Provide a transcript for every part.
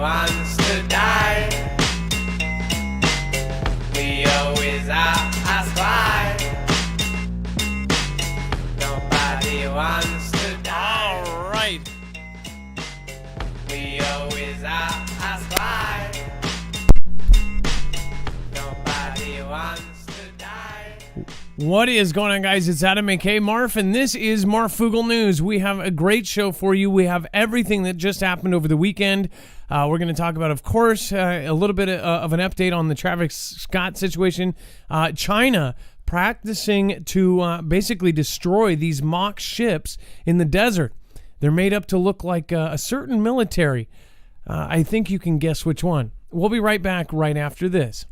wants to die. We always ask why. Nobody wants to die. All right. We always ask why. Nobody wants to die. What is going on, guys? It's Adam aka Marf, and this is Marfoogle News. We have a great show for you. We have everything that just happened over the weekend. We're going to talk about, of course, a little bit of an update on the Travis Scott situation. China practicing to basically destroy these mock ships in the desert. They're made up to look like a certain military. I think you can guess which one. We'll be right back right after this.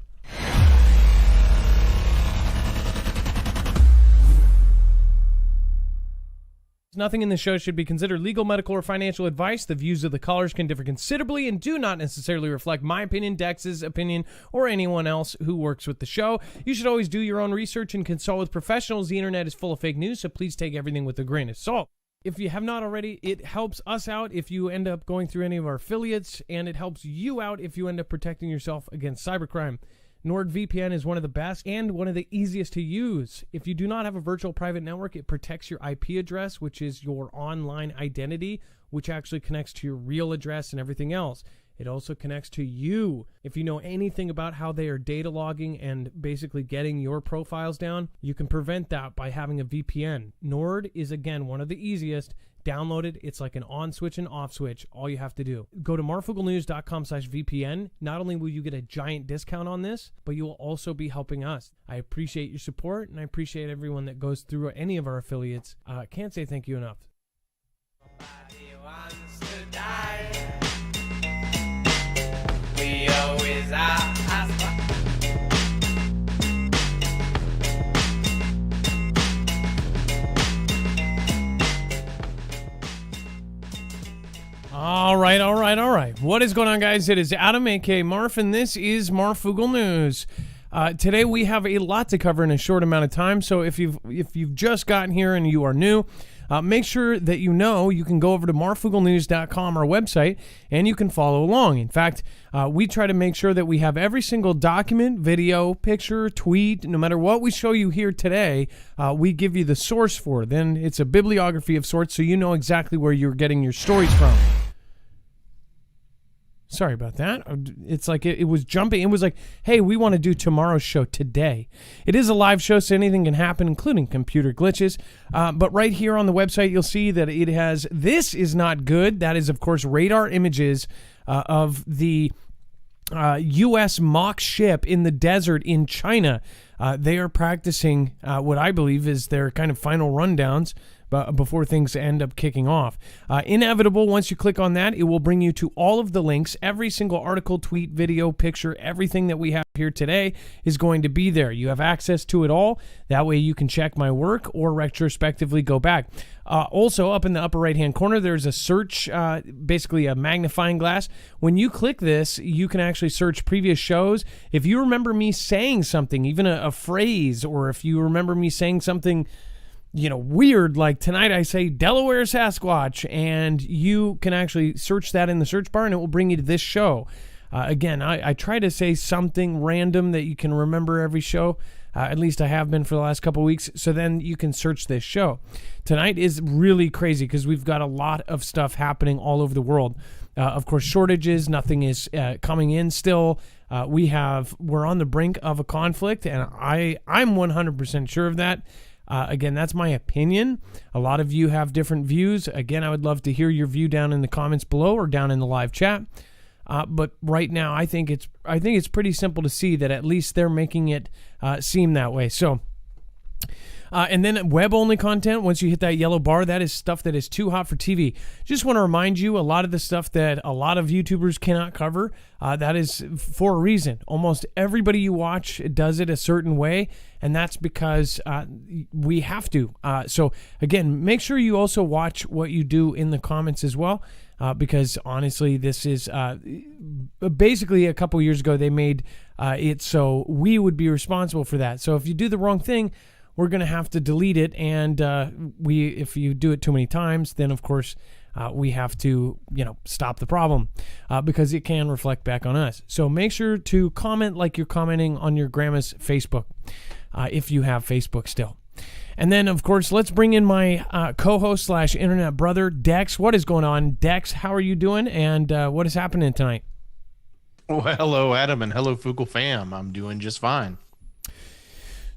Nothing in this show should be considered legal, medical, or financial advice. The views of the callers can differ considerably and do not necessarily reflect my opinion, Dex's opinion, or anyone else who works with the show. You should always do your own research and consult with professionals. The internet is full of fake news, so please take everything with a grain of salt. If you have not already, it helps us out if you end up going through any of our affiliates, and it helps you out if you end up protecting yourself against cybercrime. NordVPN is one of the best and one of the easiest to use. If you do not have a virtual private network, it protects your IP address, which is your online identity, which actually connects to your real address and everything else. It also connects to you. If you know anything about how they are data logging and basically getting your profiles down, you can prevent that by having a VPN. Nord is, again, one of the easiest. Download it. It's like an on switch and off switch. All you have to do. Go to marfooglenews.com/VPN. Not only will you get a giant discount on this, but you will also be helping us. I appreciate your support, and I appreciate everyone that goes through any of our affiliates. Can't say thank you enough. Nobody wants to die. We always ask why. All right. What is going on, guys? It is Adam, aka Marf, and this is Marfoogle News. Today we have a lot to cover in a short amount of time, so if you've just gotten here and you are new, make sure that you know you can go over to marfooglenews.com, our website, and you can follow along. In fact, we try to make sure that we have every single document, video, picture, tweet, no matter what we show you here today, we give you the source for it. Then it's a bibliography of sorts, so you know exactly where you're getting your stories from. Sorry about that. It's like it was jumping. It was like, hey, we want to do tomorrow's show today. It is a live show, so anything can happen, including computer glitches. But right here on the website, you'll see that it has, this is not good. That is, of course, radar images of the U.S. mock ship in the desert in China. They are practicing what I believe is their kind of final rundowns before things end up kicking off. Inevitable, once you click on that, it will bring you to all of the links. Every single article, tweet, video, picture, everything that we have here today is going to be there. You have access to it all. That way you can check my work or retrospectively go back. Also, up in the upper right-hand corner, there's a search, basically a magnifying glass. When you click this, you can actually search previous shows. If you remember me saying something, even a phrase, or if you remember me saying something weird, like tonight I say Delaware Sasquatch, and you can actually search that in the search bar and it will bring you to this show. Again, I try to say something random that you can remember every show. At least I have been for the last couple weeks. So then you can search this show. Tonight is really crazy because we've got a lot of stuff happening all over the world. Of course, shortages, nothing is coming in still. We're on the brink of a conflict, and I'm 100% sure of that. Again, that's my opinion. A lot of you have different views. Again, I would love to hear your view down in the comments below or down in the live chat. But right now, I think it's pretty simple to see that at least they're making it seem that way. So, and then web-only content, once you hit that yellow bar, that is stuff that is too hot for TV. Just want to remind you, a lot of the stuff that a lot of YouTubers cannot cover, that is for a reason. Almost everybody you watch does it a certain way, and that's because we have to. So, again, make sure you also watch what you do in the comments as well. Because honestly, this is basically a couple years ago they made it so we would be responsible for that. So if you do the wrong thing, we're going to have to delete it. And if you do it too many times, then of course we have to, stop the problem because it can reflect back on us. So make sure to comment like you're commenting on your grandma's Facebook if you have Facebook still. And then, of course, let's bring in my co-host / internet brother, Dex. What is going on, Dex? How are you doing? And what is happening tonight? Well, hello, Adam, and hello, Fugle fam. I'm doing just fine.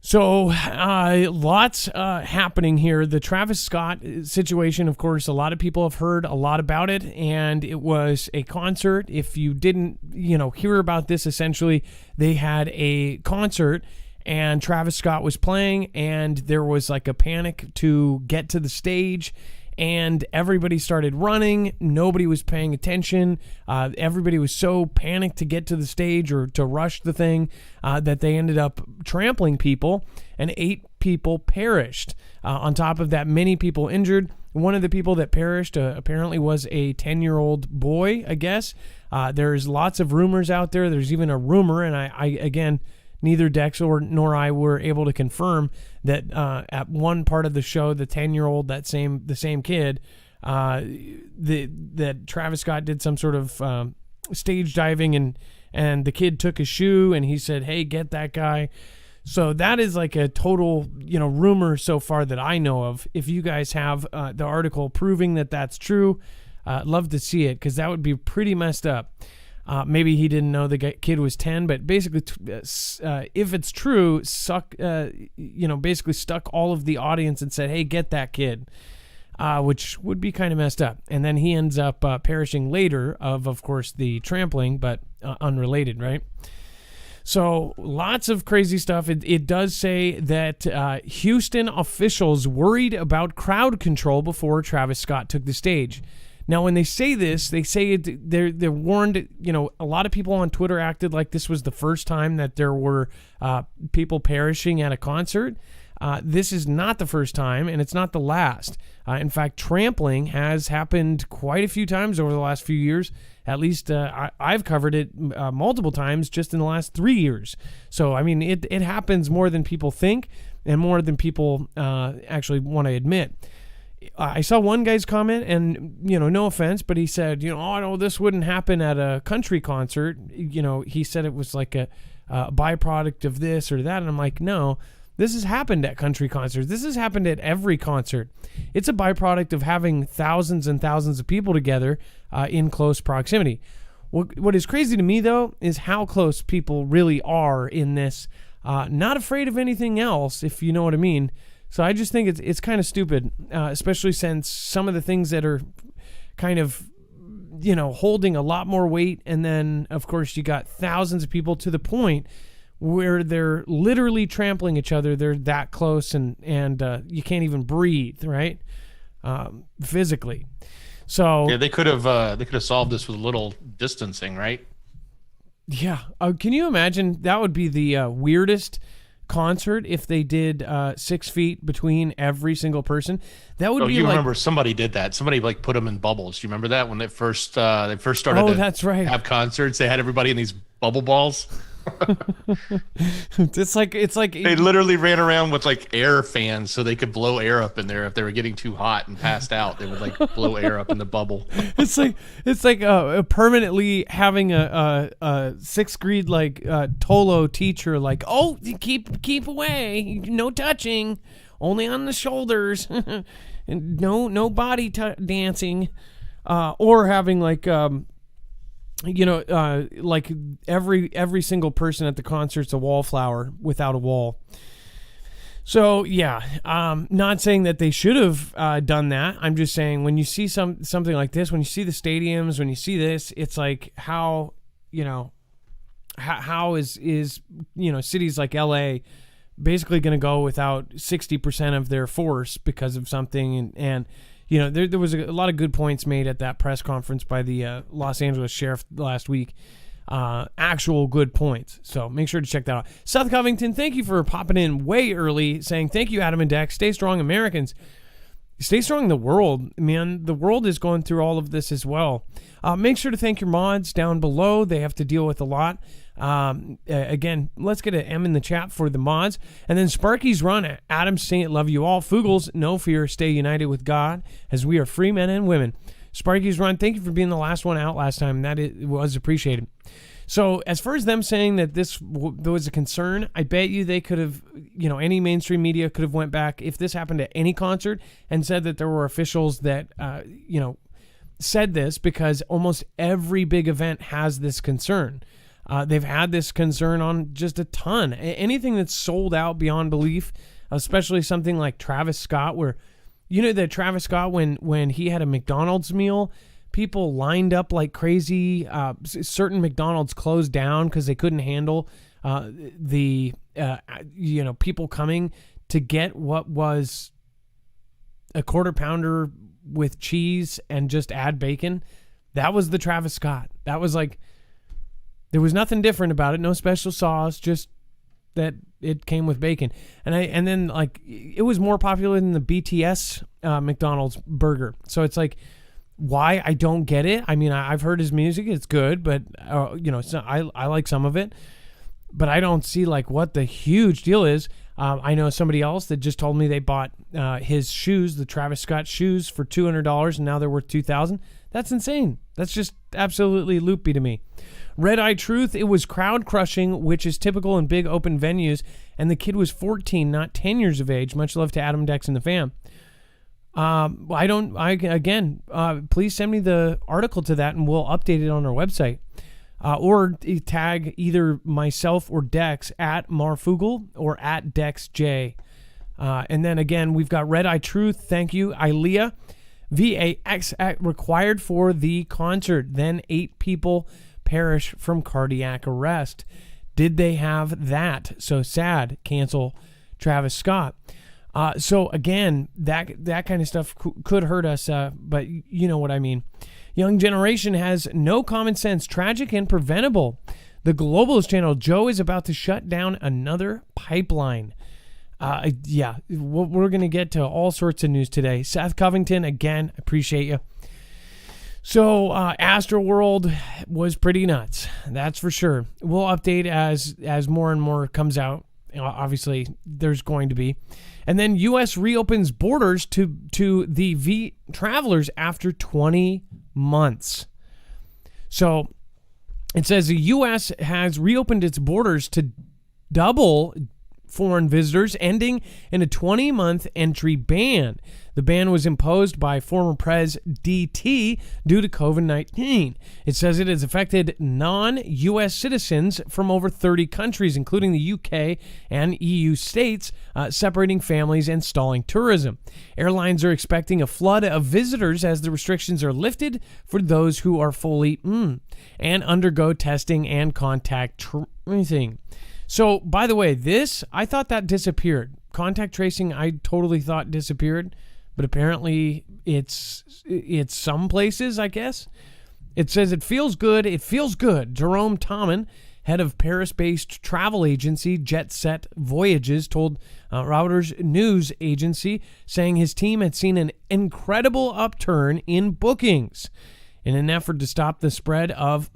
So, lots happening here. The Travis Scott situation, of course, a lot of people have heard a lot about it, and it was a concert. If you didn't, hear about this, essentially, they had a concert, and Travis Scott was playing, and there was like a panic to get to the stage, and everybody started running. Nobody was paying attention. Everybody was so panicked to get to the stage or to rush the thing that they ended up trampling people, and 8 people perished. On top of that, many people injured. One of the people that perished apparently was a 10-year-old boy, I guess. There's lots of rumors out there. There's even a rumor, and I again, neither Dex nor I were able to confirm that at one part of the show, the 10-year-old, the same kid, that Travis Scott did some sort of stage diving, and the kid took his shoe and he said, "Hey, get that guy." So that is like a total, rumor so far that I know of. If you guys have the article proving that that's true, I'd love to see it, because that would be pretty messed up. Maybe he didn't know the kid was 10, but basically, if it's true, basically stuck all of the audience and said, "Hey, get that kid," which would be kind of messed up. And then he ends up perishing later of course, the trampling, but unrelated, right? So lots of crazy stuff. It does say that Houston officials worried about crowd control before Travis Scott took the stage. Now, when they say this, they say they're warned. A lot of people on Twitter acted like this was the first time that there were people perishing at a concert. This is not the first time, and it's not the last. In fact, trampling has happened quite a few times over the last few years. At least I've covered it multiple times just in the last 3 years. So, I mean, it happens more than people think and more than people actually want to admit. I saw one guy's comment, and, no offense, but he said, "Oh, no, this wouldn't happen at a country concert." He said it was like a byproduct of this or that. And I'm like, no, this has happened at country concerts. This has happened at every concert. It's a byproduct of having thousands and thousands of people together in close proximity. What is crazy to me, though, is how close people really are in this. Not afraid of anything else, if you know what I mean. So I just think it's kind of stupid, especially since some of the things that are kind of, holding a lot more weight. And then, of course, you got thousands of people to the point where they're literally trampling each other. They're that close, and you can't even breathe, right? Physically. So yeah, they could have solved this with a little distancing, right? Yeah. Can you imagine? That would be the weirdest concert if they did 6 feet between every single person. That would be you like, remember somebody did that. Somebody like put them in bubbles. Do you remember that when they first started that's right. have concerts? They had everybody in these bubble balls. it's like they literally ran around with like air fans so they could blow air up in there if they were getting too hot and passed out. They would like blow air up in the bubble. It's like permanently having a sixth grade Tolo teacher like, "Oh, keep away, no touching, only on the shoulders, and no body dancing," or having like like every single person at the concert's a wallflower without a wall. So yeah, not saying that they should have done that. I'm just saying when you see something like this, when you see the stadiums, when you see this, it's like how is cities like LA basically going to go without 60% of their force because of something, and there was a lot of good points made at that press conference by the Los Angeles sheriff last week. Actual good points. So make sure to check that out. Seth Covington, thank you for popping in way early, saying thank you, Adam and Dex. Stay strong, Americans. Stay strong, the world. Man, the world is going through all of this as well. Make sure to thank your mods down below. They have to deal with a lot. Again, let's get an M in the chat for the mods. And then Sparky's Run, Adam Saint, love you all. Fuggles, no fear, stay united with God, as we are free men and women. Sparky's Run, thank you for being the last one out last time. It was appreciated. So as far as them saying that there was a concern, I bet you they could have, any mainstream media could have went back if this happened at any concert and said that there were officials that, said this, because almost every big event has this concern. They've had this concern on just a ton. Anything that's sold out beyond belief, especially something like Travis Scott, where, that Travis Scott, when he had a McDonald's meal, people lined up like crazy. Certain McDonald's closed down because they couldn't handle the people coming to get what was a quarter pounder with cheese and just add bacon. That was the Travis Scott. That was like, there was nothing different about it. No special sauce, just that it came with bacon. And then like it was more popular than the BTS McDonald's burger. So it's like, why? I don't get it. I mean, I've heard his music. It's good, but it's not, I like some of it, but I don't see like what the huge deal is. I know somebody else that just told me they bought his shoes, the Travis Scott shoes, for $200, and now they're worth $2,000. That's insane. That's just absolutely loopy to me. Red Eye Truth, it was crowd crushing, which is typical in big open venues, and the kid was 14, not 10 years of age. Much love to Adam, Dex, and the fam. Please send me the article to that, and we'll update it on our website. Or tag either myself or Dex at Marfoogle or at DexJ. And then again, we've got Red Eye Truth. Thank you. Ilea, VAX required for the concert. Then 8 people perish from cardiac arrest. Did they have that? So sad. Cancel Travis Scott. So again, that kind of stuff could hurt us, but you know what I mean. Young generation has no common sense, tragic and preventable. The Globalist channel, Joe is about to shut down another pipeline. We're going to get to all sorts of news today. Seth Covington, again, appreciate you. So Astroworld was pretty nuts, that's for sure. We'll update as more and more comes out. Obviously, there's going to be. And then U.S. reopens borders to the travelers after 20 months. So it says the U.S. has reopened its borders to double foreign visitors, ending in a 20-month entry ban. The ban was imposed by former Pres DT due to COVID-19. It says it has affected non-U.S. citizens from over 30 countries, including the UK and EU states, separating families and stalling tourism. Airlines are expecting a flood of visitors as the restrictions are lifted for those who are fully and undergo testing and contact tracing. So, by the way, I thought that disappeared. Contact tracing, I totally thought disappeared, but apparently it's some places, I guess. It says it feels good. It feels good. Jerome Tommen, head of Paris-based travel agency Jet Set Voyages, told Reuters news agency, saying his team had seen an incredible upturn in bookings. In an effort to stop the spread of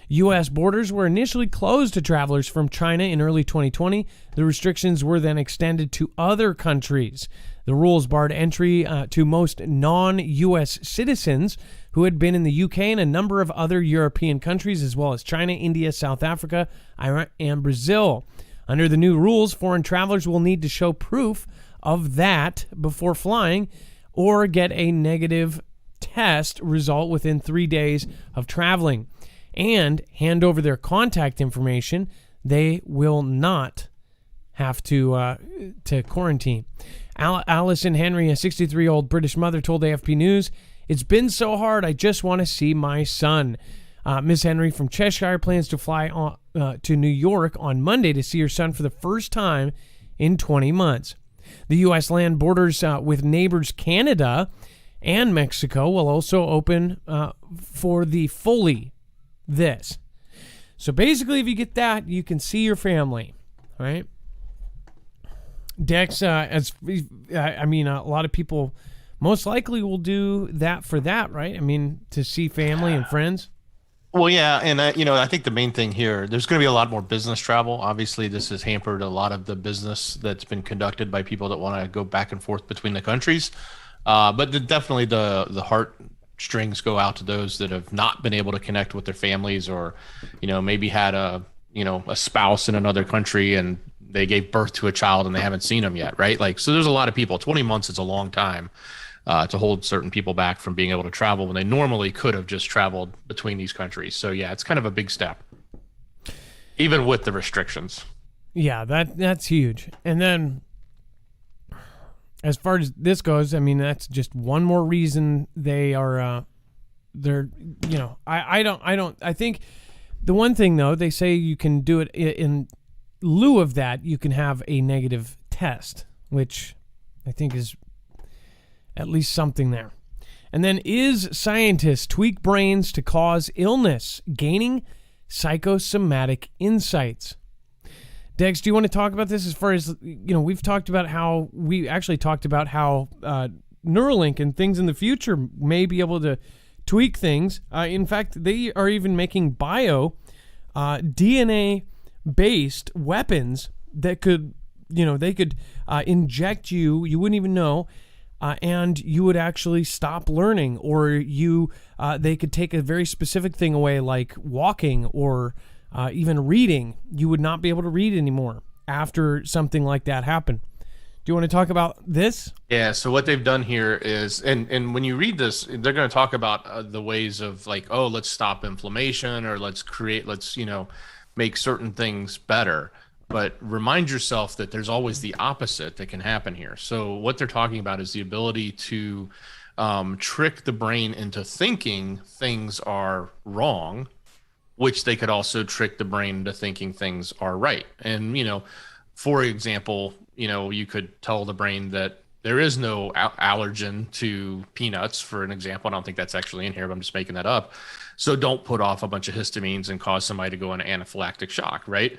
U.S. borders were initially closed to travelers from China in early 2020. The restrictions were then extended to other countries. The rules barred entry to most non-U.S. citizens who had been in the UK and a number of other European countries, as well as China, India, South Africa, Iran, and Brazil. Under the new rules, foreign travelers will need to show proof of that before flying or get a negative test result within 3 days of traveling and hand over their contact information. They will not have to quarantine. Alison Henry, a 63-year-old British mother, told AFP News, "It's been so hard. I just want to see my son." Ms. Henry from Cheshire plans to fly to New York on Monday to see her son for the first time in 20 months. The U.S. land borders with neighbors Canada and Mexico will also open for the fully this. So basically, if you get that, you can see your family, right? Dex, a lot of people most likely will do that for that, right? I mean, to see family and friends. Well, yeah, and I think the main thing here, there's going to be a lot more business travel. Obviously, this has hampered a lot of the business that's been conducted by people that want to go back and forth between the countries. But definitely the heart strings go out to those that have not been able to connect with their families, or, maybe had a spouse in another country and they gave birth to a child and they haven't seen them yet, right? Like, so there's a lot of people. 20 months is a long time to hold certain people back from being able to travel when they normally could have just traveled between these countries. So yeah, it's kind of a big step, even with the restrictions. Yeah, that's huge. And then as far as this goes, I mean, that's just one more reason they are, I think the one thing though, they say you can do it in lieu of that, you can have a negative test, which I think is at least something there. And then, is scientists tweak brains to cause illness, gaining psychosomatic insights? Dex, do you want to talk about this? As far as, we've talked about how Neuralink and things in the future may be able to tweak things. In fact, they are even making DNA-based weapons that could, they could inject you. You wouldn't even know. And you would actually stop learning, or they could take a very specific thing away, like walking or even reading. You would not be able to read anymore after something like that happened. Do you want to talk about this? Yeah. So what they've done here is, and when you read this, they're going to talk about the ways of like, oh, let's stop inflammation, or let's make certain things better. But remind yourself that there's always the opposite that can happen here. So what they're talking about is the ability to trick the brain into thinking things are wrong, which they could also trick the brain into thinking things are right. And, for example, you could tell the brain that there is no allergen to peanuts, for an example. I don't think that's actually in here, but I'm just making that up. So don't put off a bunch of histamines and cause somebody to go into anaphylactic shock, right?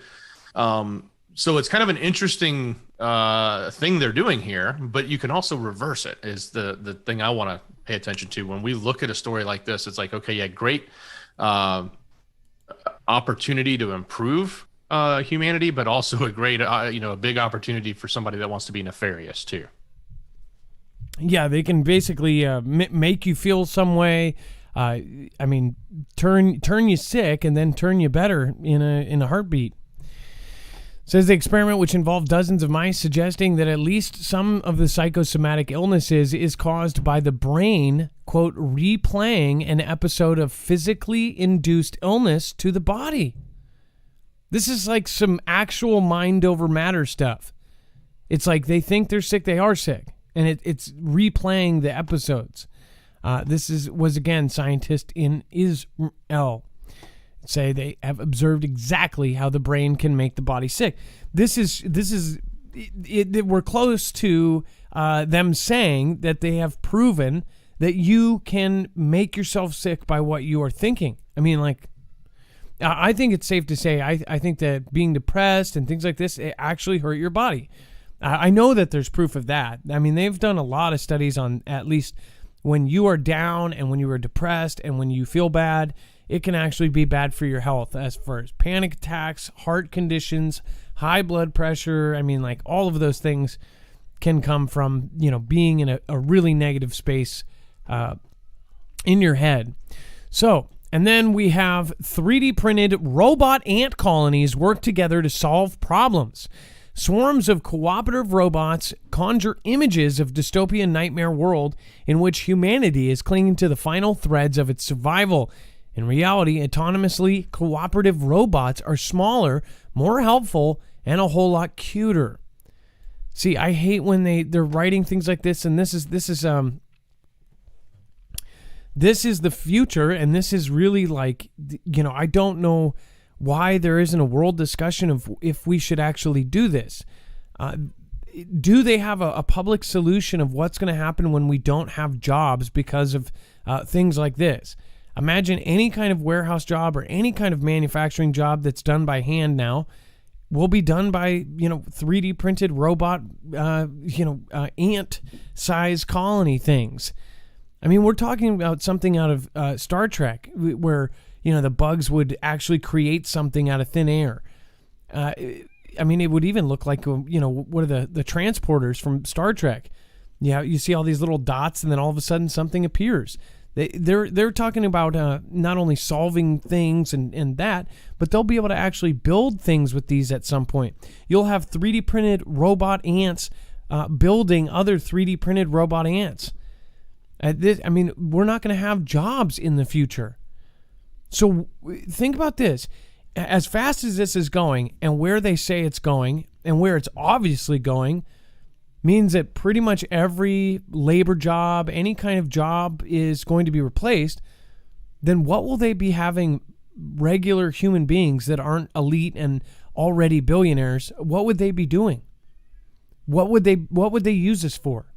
So it's kind of an interesting thing they're doing here, but you can also reverse it, is the thing I want to pay attention to. When we look at a story like this, it's like, okay, yeah, great opportunity to improve humanity, but also a great, a big opportunity for somebody that wants to be nefarious too. Yeah, they can basically make you feel some way. Turn you sick and then turn you better in a heartbeat. Says the experiment, which involved dozens of mice, suggesting that at least some of the psychosomatic illnesses is caused by the brain, quote, replaying an episode of physically induced illness to the body. This is like some actual mind over matter stuff. It's like they think they're sick, they are sick, and it's replaying the episodes. This was again scientists in Israel say they have observed exactly how the brain can make the body sick. We're close to them saying that they have proven that you can make yourself sick by what you are thinking. I mean, I think it's safe to say, I think that being depressed and things like this, it actually hurt your body. I know that there's proof of that. I mean, they've done a lot of studies on at least when you are down and when you are depressed and when you feel bad, it can actually be bad for your health, as far as panic attacks, heart conditions, high blood pressure. I mean, all of those things can come from, being in a really negative space in your head. So, and then we have 3D printed robot ant colonies work together to solve problems. Swarms of cooperative robots conjure images of dystopian nightmare world in which humanity is clinging to the final threads of its survival. In reality, autonomously cooperative robots are smaller, more helpful, and a whole lot cuter. See, I hate when they're writing things like this, and this is the future, and this is really I don't know why there isn't a world discussion of if we should actually do this. Do they have a public solution of what's going to happen when we don't have jobs because of things like this? Imagine any kind of warehouse job or any kind of manufacturing job that's done by hand now will be done by, 3D printed robot, ant size colony things. I mean, we're talking about something out of Star Trek where, the bugs would actually create something out of thin air. It would even look like, what are the transporters from Star Trek? Yeah, you see all these little dots and then all of a sudden something appears. They're talking about not only solving things and that, but they'll be able to actually build things with these at some point. You'll have 3D printed robot ants building other 3D printed robot ants. We're not going to have jobs in the future. So think about this. As fast as this is going and where they say it's going and where it's obviously going means that pretty much every labor job, any kind of job is going to be replaced. Then what will they be having regular human beings that aren't elite and already billionaires? What would they be doing? What would they use this for?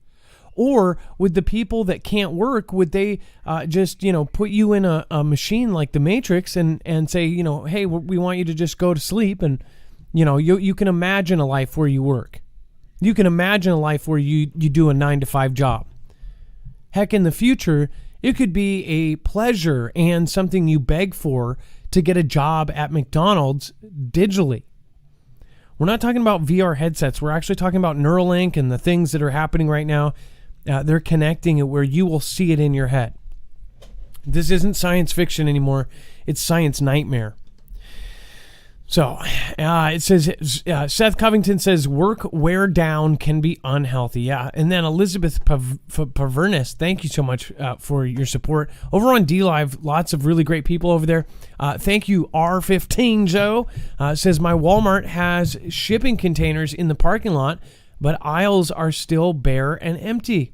Or would the people that can't work, would they just, put you in a machine like the Matrix and say, hey, we want you to just go to sleep and, you can imagine a life where you work. You can imagine a life where you do a 9-to-5 job. Heck, in the future, it could be a pleasure and something you beg for to get a job at McDonald's digitally. We're not talking about VR headsets. We're actually talking about Neuralink and the things that are happening right now. They're connecting it where you will see it in your head. This isn't science fiction anymore. It's science nightmare. So it says, Seth Covington says, work wear down can be unhealthy. Yeah. And then Elizabeth Pavernis, thank you so much for your support. Over on DLive, lots of really great people over there. Thank you, R15 Joe. Says, my Walmart has shipping containers in the parking lot, but aisles are still bare and empty.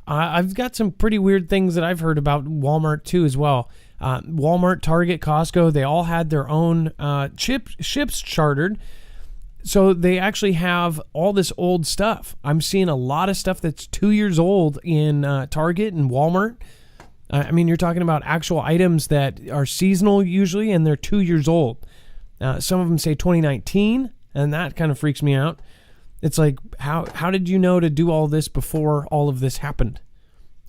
I've got some pretty weird things that I've heard about Walmart too as well. Walmart, Target, Costco, they all had their own ships chartered. So they actually have all this old stuff. I'm seeing a lot of stuff that's 2 years old in Target and Walmart. You're talking about actual items that are seasonal usually, and they're 2 years old. Some of them say 2019, and that kind of freaks me out. It's like, how did you know to do all this before all of this happened?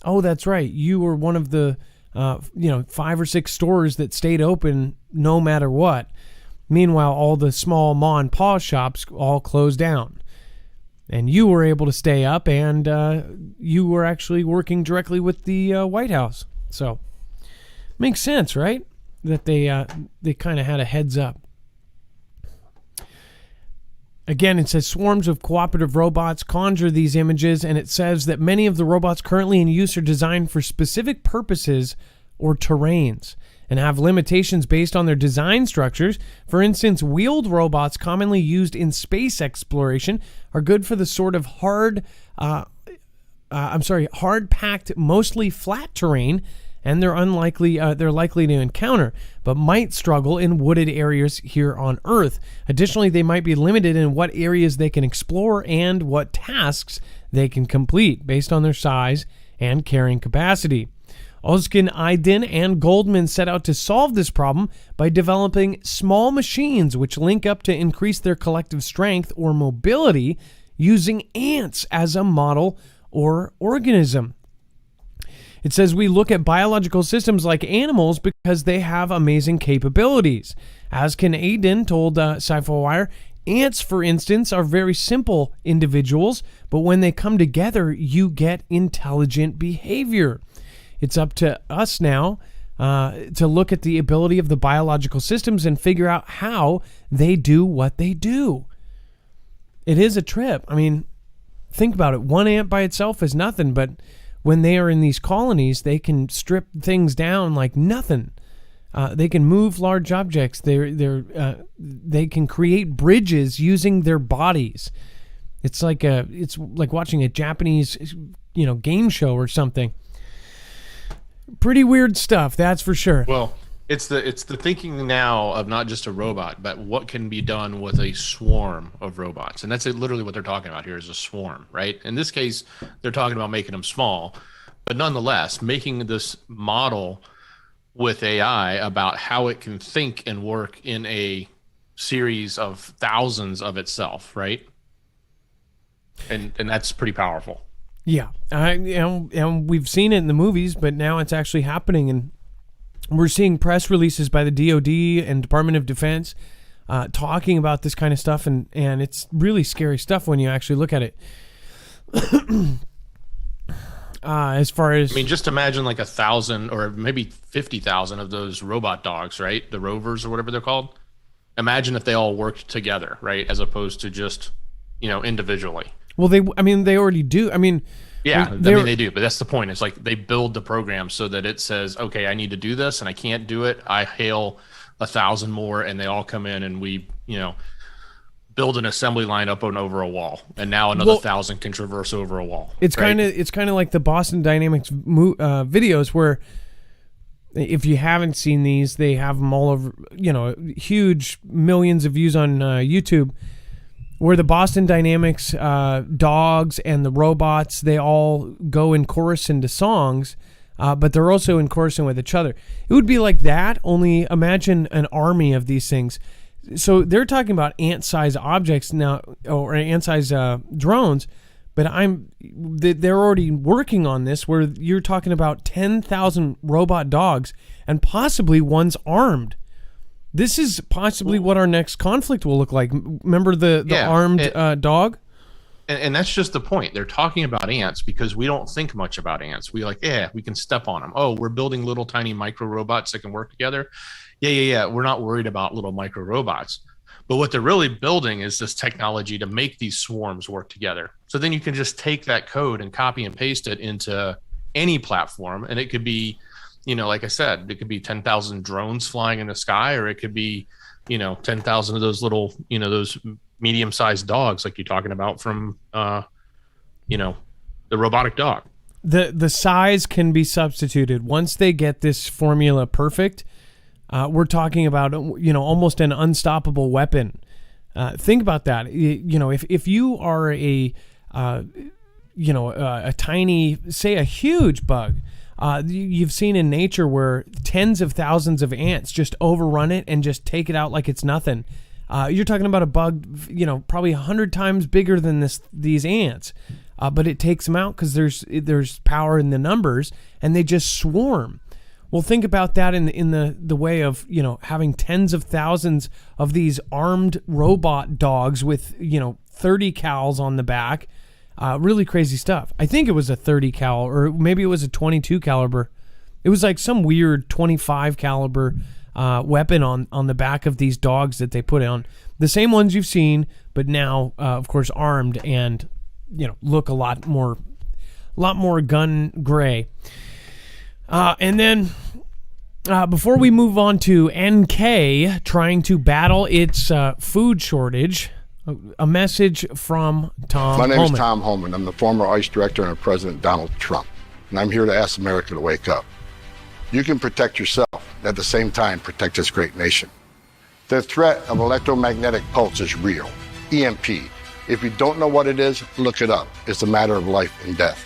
Oh, that's right. You were one of the 5 or 6 stores that stayed open no matter what. Meanwhile, all the small ma and pa shops all closed down. And you were able to stay up, and you were actually working directly with the White House. So, makes sense, right? That they kind of had a heads up. Again, it says swarms of cooperative robots conjure these images, and it says that many of the robots currently in use are designed for specific purposes or terrains and have limitations based on their design structures. For instance, wheeled robots commonly used in space exploration are good for the sort of hard-packed, mostly flat terrain, and they're likely to encounter, but might struggle in wooded areas here on Earth. Additionally, they might be limited in what areas they can explore and what tasks they can complete based on their size and carrying capacity. Oskin, Aydin, and Goldman set out to solve this problem by developing small machines which link up to increase their collective strength or mobility using ants as a model or organism. It says we look at biological systems like animals because they have amazing capabilities. Askin Aydin told Sci-Fi Wire, ants, for instance, are very simple individuals, but when they come together, you get intelligent behavior. It's up to us now to look at the ability of the biological systems and figure out how they do what they do. It is a trip. Think about it. One ant by itself is nothing, but when they are in these colonies, they can strip things down like nothing. They can move large objects. They can create bridges using their bodies. It's like watching a Japanese, game show or something. Pretty weird stuff, that's for sure. Well, it's the thinking now of not just a robot, but what can be done with a swarm of robots. And that's literally what they're talking about here is a swarm, right? In this case, they're talking about making them small, but nonetheless, making this model with AI about how it can think and work in a series of thousands of itself, right? And that's pretty powerful. Yeah, and we've seen it in the movies, but now it's actually happening, and we're seeing press releases by the DoD and Department of Defense talking about this kind of stuff, and it's really scary stuff when you actually look at it. As far as I mean, just imagine like 1,000 or maybe 50,000 of those robot dogs, right? The rovers or whatever they're called. Imagine if they all worked together, right? As opposed to just, individually. well, they already do. I mean, Yeah, they're- they do, but that's the point. It's like they build the program so that it says, okay, I need to do this and I can't do it. I hail 1,000 more and they all come in and we, build an assembly line up and over a wall. And now another 1,000 can traverse over a wall. It's right? kind of like the Boston Dynamics videos where, if you haven't seen these, they have them all over, huge millions of views on YouTube, where the Boston Dynamics dogs and the robots, they all go in chorus into songs, but they're also in chorus with each other. It would be like that, only imagine an army of these things. So they're talking about ant-sized objects now, or ant-sized drones, but they're already working on this where you're talking about 10,000 robot dogs, and possibly one's armed. This is possibly what our next conflict will look like. Remember the armed dog? And that's just the point. They're talking about ants because we don't think much about ants. We we can step on them. Oh, we're building little tiny micro robots that can work together. Yeah. We're not worried about little micro robots. But what they're really building is this technology to make these swarms work together. So then you can just take that code and copy and paste it into any platform. And it could be, like I said, it could be 10,000 drones flying in the sky, or it could be, 10,000 of those little, those medium-sized dogs like you're talking about from, the robotic dog. The size can be substituted. Once they get this formula perfect, we're talking about, almost an unstoppable weapon. Think about that. If you are a tiny, say a huge bug, you've seen in nature where tens of thousands of ants just overrun it and just take it out like it's nothing. You're talking about a bug, probably 100 times bigger than these ants, but it takes them out because there's power in the numbers, and they just swarm. Well, think about that in the way of, having tens of thousands of these armed robot dogs with, 30 cals on the back. Really crazy stuff. I think it was a 30 cal, or maybe it was a 22 caliber. It was like some weird 25 caliber weapon on the back of these dogs that they put on. The same ones you've seen, but now, of course, armed and, look a lot more gun gray. And then before we move on to NK trying to battle its food shortage, a message from Tom My name Homan. is Tom Homan. I'm the former ICE director under President Donald Trump, and I'm here to ask America to wake up. You can protect yourself, and at the same time protect this great nation. The threat of electromagnetic pulse is real, EMP. If you don't know what it is, look it up. It's a matter of life and death.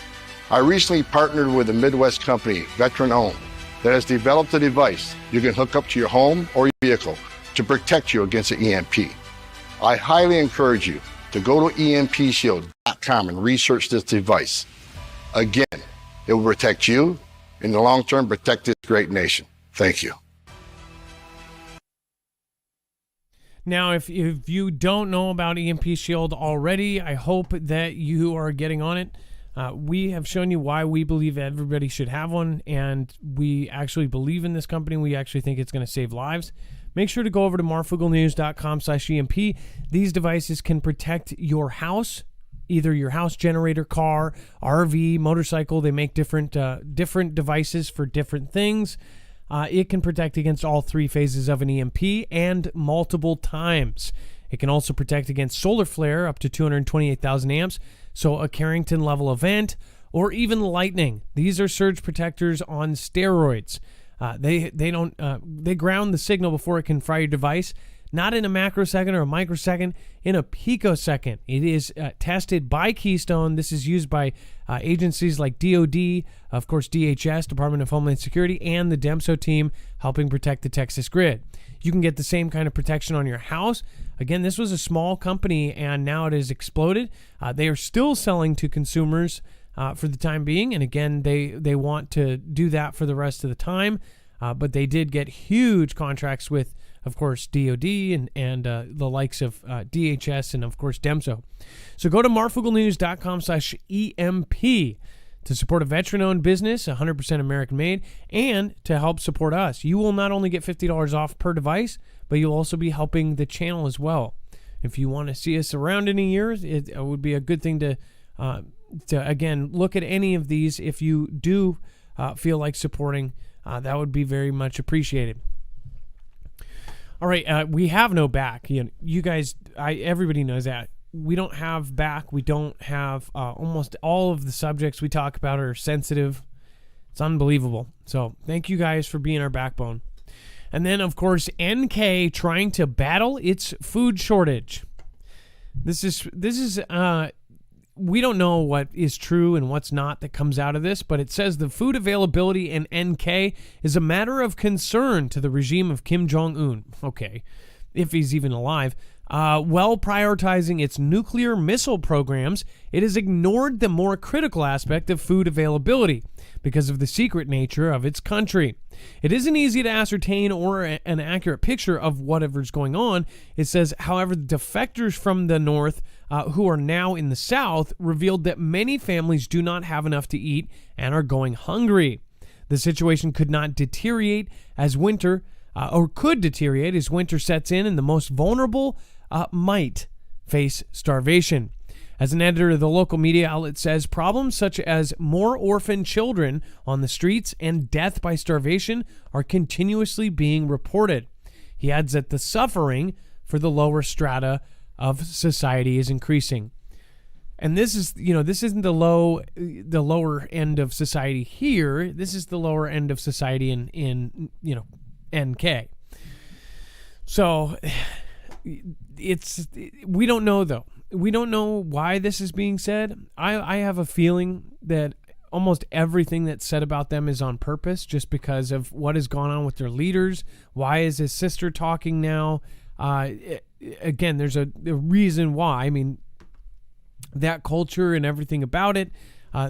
I recently partnered with a Midwest company, veteran-owned, that has developed a device you can hook up to your home or your vehicle to protect you against an EMP. I highly encourage you to go to empshield.com and research this device. Again, it will protect you, in the long term, protect this great nation. Thank you. Now, if you don't know about EMP Shield already, I hope that you are getting on it. We have shown you why we believe everybody should have one, and we actually believe in this company. We actually think it's going to save lives. Make sure to go over to marfooglenews.com/EMP. These devices can protect your house, either your house generator, car, RV, motorcycle. They make different devices for different things. It can protect against all three phases of an EMP and multiple times. It can also protect against solar flare up to 228,000 amps, so a Carrington level event, or even lightning. These are surge protectors on steroids. They ground the signal before it can fry your device, not in a macrosecond or a microsecond, in a picosecond. It is tested by Keystone. This is used by agencies like DOD, of course DHS, Department of Homeland Security, and the DEMSO team helping protect the Texas grid. You can get the same kind of protection on your house. Again, this was a small company, and now it has exploded. They are still selling to consumers for the time being, and again, they want to do that for the rest of the time. But they did get huge contracts with, of course, DOD and the likes of DHS and, of course, DEMSO. So go to marfooglenews.com/EMP. to support a veteran-owned business, 100% American-made, and to help support us. You will not only get $50 off per device, but you'll also be helping the channel as well. If you want to see us around in a year, it would be a good thing to again, look at any of these. If you do feel like supporting, that would be very much appreciated. All right, we have no back. You guys, everybody knows that. We don't have back. We don't have almost all of the subjects we talk about are sensitive. It's unbelievable. So thank you guys for being our backbone. And then, of course, NK trying to battle its food shortage. This is we don't know what is true and what's not that comes out of this, but it says the food availability in NK is a matter of concern to the regime of Kim Jong-un. Okay, if he's even alive. While prioritizing its nuclear missile programs, it has ignored the more critical aspect of food availability because of the secret nature of its country. It isn't easy to ascertain or an accurate picture of whatever's going on. It says, however, the defectors from the north who are now in the south revealed that many families do not have enough to eat and are going hungry. The situation could not deteriorate as winter, could deteriorate as winter sets in, and the most vulnerable might face starvation. As an editor of the local media outlet says, problems such as more orphan children on the streets and death by starvation are continuously being reported. He adds that the suffering for the lower strata of society is increasing. And this is, this isn't the lower end of society here. This is the lower end of society in NK. So we don't know though. We don't know why this is being said. I have a feeling that almost everything that's said about them is on purpose, just because of what has gone on with their leaders. Why is his sister talking now? Again, there's a reason why. I mean, that culture and everything about it,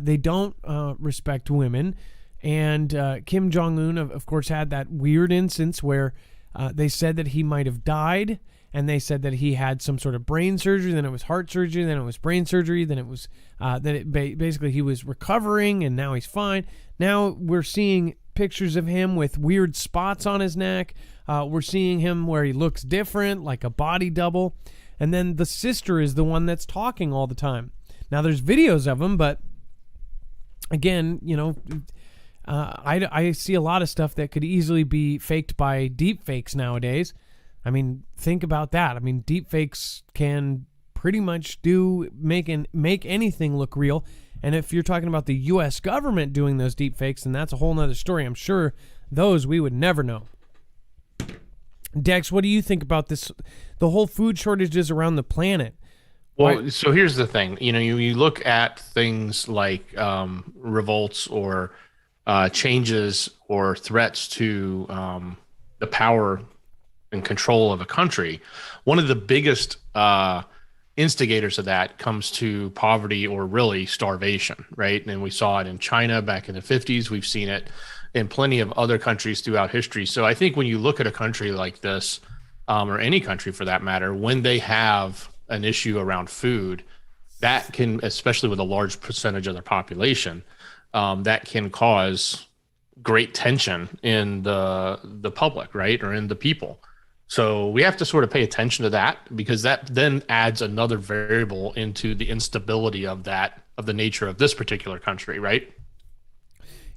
they don't respect women. And Kim Jong-un, of course, had that weird instance where they said that he might have died. And they said that he had some sort of brain surgery, then it was heart surgery, then it was brain surgery, then it was basically he was recovering and now he's fine. Now we're seeing pictures of him with weird spots on his neck. We're seeing him where he looks different, like a body double. And then the sister is the one that's talking all the time. Now there's videos of him, but again, I see a lot of stuff that could easily be faked by deep fakes nowadays. I mean, think about that. I mean, deepfakes can pretty much make anything look real. And if you're talking about the U.S. government doing those deepfakes, then that's a whole nother story. I'm sure those we would never know. Dex, what do you think about this? The whole food shortages around the planet. Well, so here's the thing. You look at things like revolts or changes or threats to the power and control of a country. One of the biggest instigators of that comes to poverty or really starvation, right? And we saw it in China back in the 50s. We've seen it in plenty of other countries throughout history. So I think when you look at a country like this, or any country for that matter, when they have an issue around food, that can, especially with a large percentage of their population, that can cause great tension in the public, right? Or in the people. So we have to sort of pay attention to that, because that then adds another variable into the instability of the nature of this particular country, right?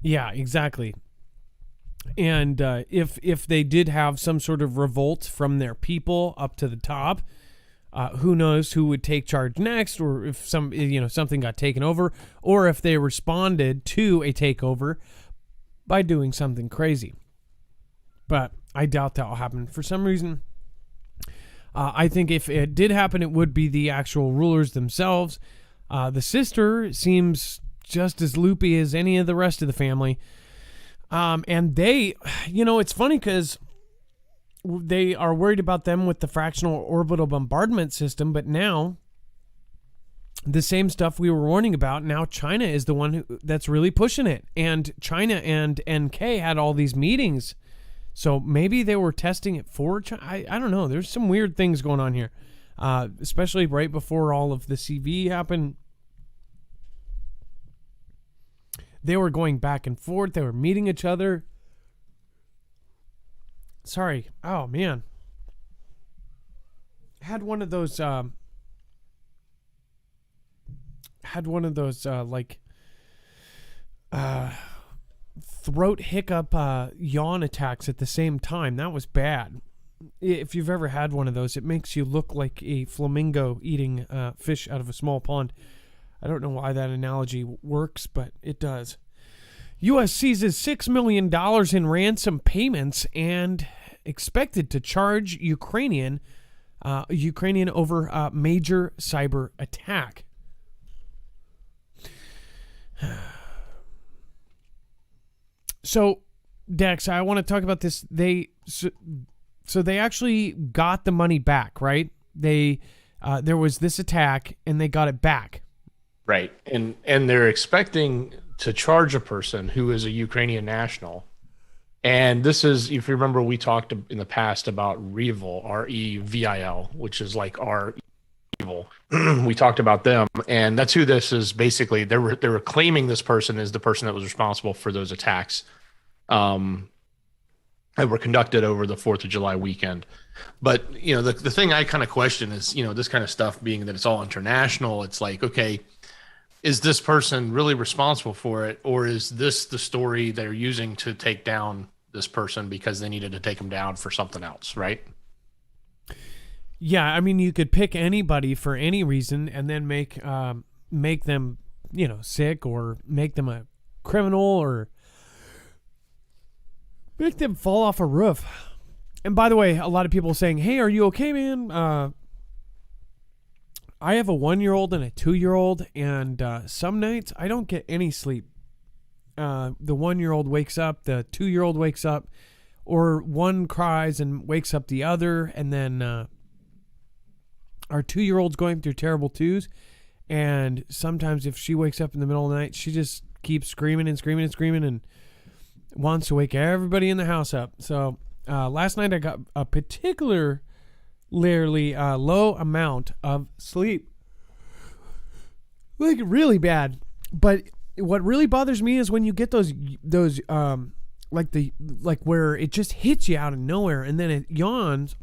Yeah, exactly. And if they did have some sort of revolt from their people up to the top, who knows who would take charge next, or if something got taken over, or if they responded to a takeover by doing something crazy. But I doubt that will happen. For some reason, I think if it did happen, it would be the actual rulers themselves. The sister seems just as loopy as any of the rest of the family. And they, it's funny because they are worried about them with the fractional orbital bombardment system, but now the same stuff we were warning about, now China is the one that's really pushing it. And China and NK had all these meetings. So maybe they were testing it for China. I don't know. There's some weird things going on here, especially right before all of the CV happened. They were going back and forth. They were meeting each other. Sorry. Oh, man. Had one of those throat hiccup yawn attacks at the same time. That was bad. If you've ever had one of those, it makes you look like a flamingo eating fish out of a small pond. I don't know why that analogy works, but it does. U.S. seizes $6 million in ransom payments and expected to charge Ukrainian over major cyber attack. So, Dex, I want to talk about this. So they actually got the money back, right? There was this attack, and they got it back. Right, and they're expecting to charge a person who is a Ukrainian national. And this is, if you remember, we talked in the past about Revil, R-E-V-I-L, which is like our evil. We talked about them, and that's who this is. Basically, they were claiming this person is the person that was responsible for those attacks that were conducted over the 4th of July weekend. But, you know, the thing I kind of question is, you know, this kind of stuff being that it's all international, it's like, okay, is this person really responsible for it? Or is this the story they're using to take down this person because they needed to take him down for something else, right? Yeah, I mean, you could pick anybody for any reason and then make them, you know, sick, or make them a criminal, or make them fall off a roof. And by the way, a lot of people saying, hey, are you okay, man? I have a 1-year-old and a 2-year-old, and some nights I don't get any sleep. The 1-year-old wakes up, the 2-year-old wakes up, or one cries and wakes up the other, and then our 2-year-old's going through terrible twos, and sometimes if she wakes up in the middle of the night, she just keeps screaming and screaming and screaming and wants to wake everybody in the house up. So last night I got a particularly low amount of sleep, like really bad. But what really bothers me is when you get those like where it just hits you out of nowhere, and then it yawns,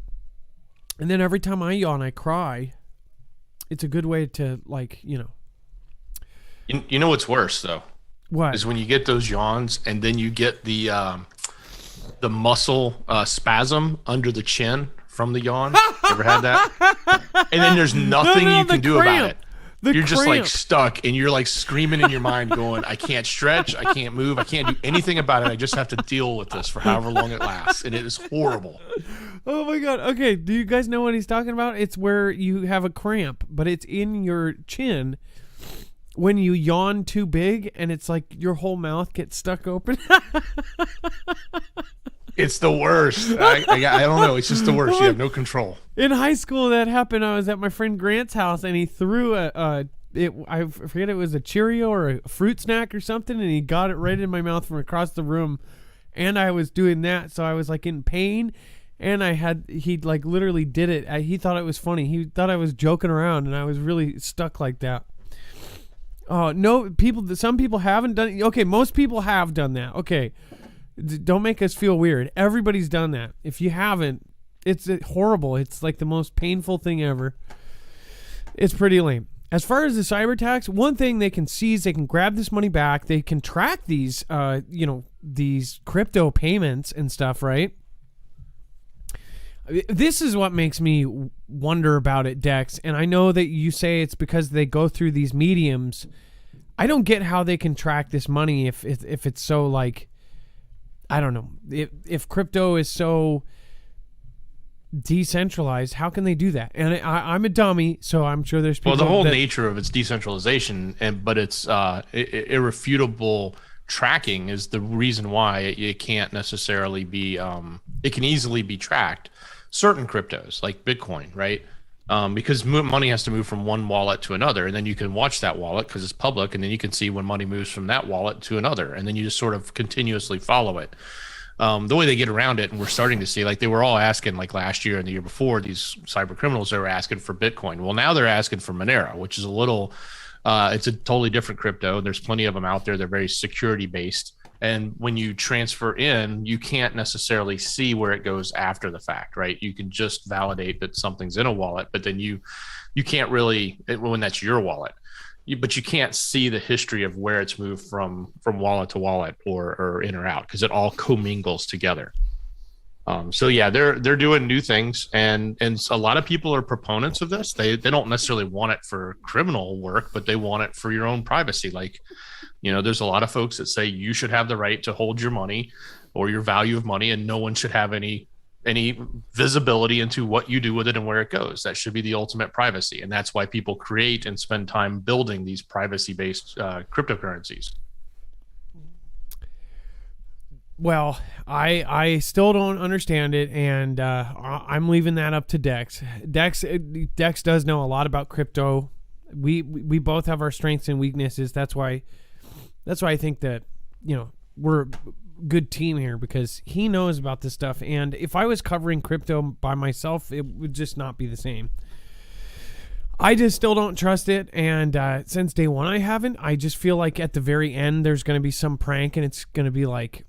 and then every time I yawn I cry. It's a good way to, like, you know. You know what's worse though? What? Is when you get those yawns and then you get the muscle spasm under the chin from the yawn. Ever had that? And then there's nothing you can do about it. You're just like stuck, and you're like screaming in your mind going, I can't stretch, I can't move, I can't do anything about it. I just have to deal with this for however long it lasts. And it is horrible. Oh my God. Okay. Do you guys know what he's talking about? It's where you have a cramp, but it's in your chin when you yawn too big, and it's like your whole mouth gets stuck open. It's the worst. I don't know. It's just the worst. You have no control. In high school, that happened. I was at my friend Grant's house, and he threw I forget, it was a Cheerio or a fruit snack or something, and he got it right in my mouth from across the room. And I was doing that, so I was like in pain, and he like literally did it. He thought it was funny. He thought I was joking around, and I was really stuck like that. Oh, no, some people haven't done it. Okay, most people have done that. Okay. Don't make us feel weird. Everybody's done that. If you haven't, it's horrible. It's like the most painful thing ever. It's pretty lame. As far as the cyber attacks, one thing they can seize, they can grab this money back. They can track these, these crypto payments and stuff, right? This is what makes me wonder about it, Dex. And I know that you say it's because they go through these mediums. I don't get how they can track this money if it's so, like, I don't know. If crypto is so decentralized, how can they do that? And I'm a dummy, so I'm sure there's people. Well, the whole nature of its decentralization, but it's irrefutable tracking is the reason why it can't necessarily be. It can easily be tracked. Certain cryptos, like Bitcoin, right? Because money has to move from one wallet to another, and then you can watch that wallet because it's public, and then you can see when money moves from that wallet to another, and then you just sort of continuously follow it. The way they get around it, and we're starting to see, like they were all asking, like last year and the year before, these cyber criminals, they were asking for Bitcoin. Well, now they're asking for Monero, which is a little It's a totally different crypto. There's plenty of them out there. They're very security based. And when you transfer in, you can't necessarily see where it goes after the fact, right? You can just validate that something's in a wallet, but then you can't really, when that's your wallet, but you can't see the history of where it's moved from wallet to wallet or in or out, because it all commingles together. So yeah, they're doing new things, and a lot of people are proponents of this. They don't necessarily want it for criminal work, but they want it for your own privacy. Like, there's a lot of folks that say you should have the right to hold your money or your value of money, and no one should have any visibility into what you do with it and where it goes. That should be the ultimate privacy, and that's why people create and spend time building these privacy-based cryptocurrencies. Well, I still don't understand it, and I'm leaving that up to Dex. Dex does know a lot about crypto. We both have our strengths and weaknesses. That's why I think that we're a good team here, because he knows about this stuff. And if I was covering crypto by myself, it would just not be the same. I just still don't trust it, and since day one I haven't. I just feel like at the very end there's going to be some prank, and it's going to be like,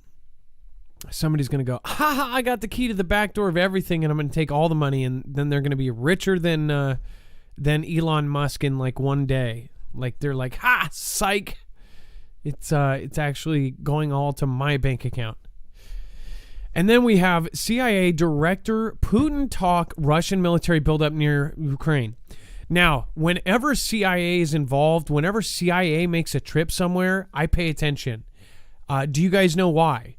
somebody's going to go, ha ha, I got the key to the back door of everything, and I'm going to take all the money, and then they're going to be richer than Elon Musk in like one day. Like, they're like, ha, psych. It's actually going all to my bank account. And then we have CIA Director Putin talk Russian military buildup near Ukraine. Now, whenever CIA is involved, whenever CIA makes a trip somewhere, I pay attention. Do you guys know why?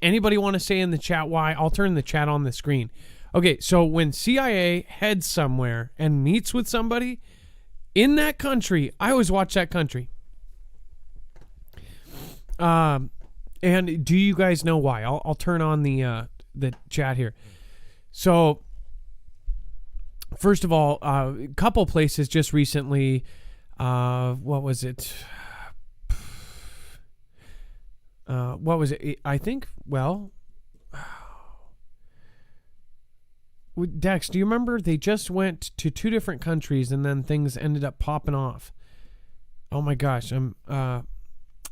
Anybody want to say in the chat why? I'll turn the chat on the screen. Okay, so when CIA heads somewhere and meets with somebody in that country, I always watch that country. And do you guys know why? I'll turn on the chat here. So, first of all, a couple places just recently. What was it? What was it? I think, Dex, do you remember they just went to 2 different countries and then things ended up popping off? Oh my gosh.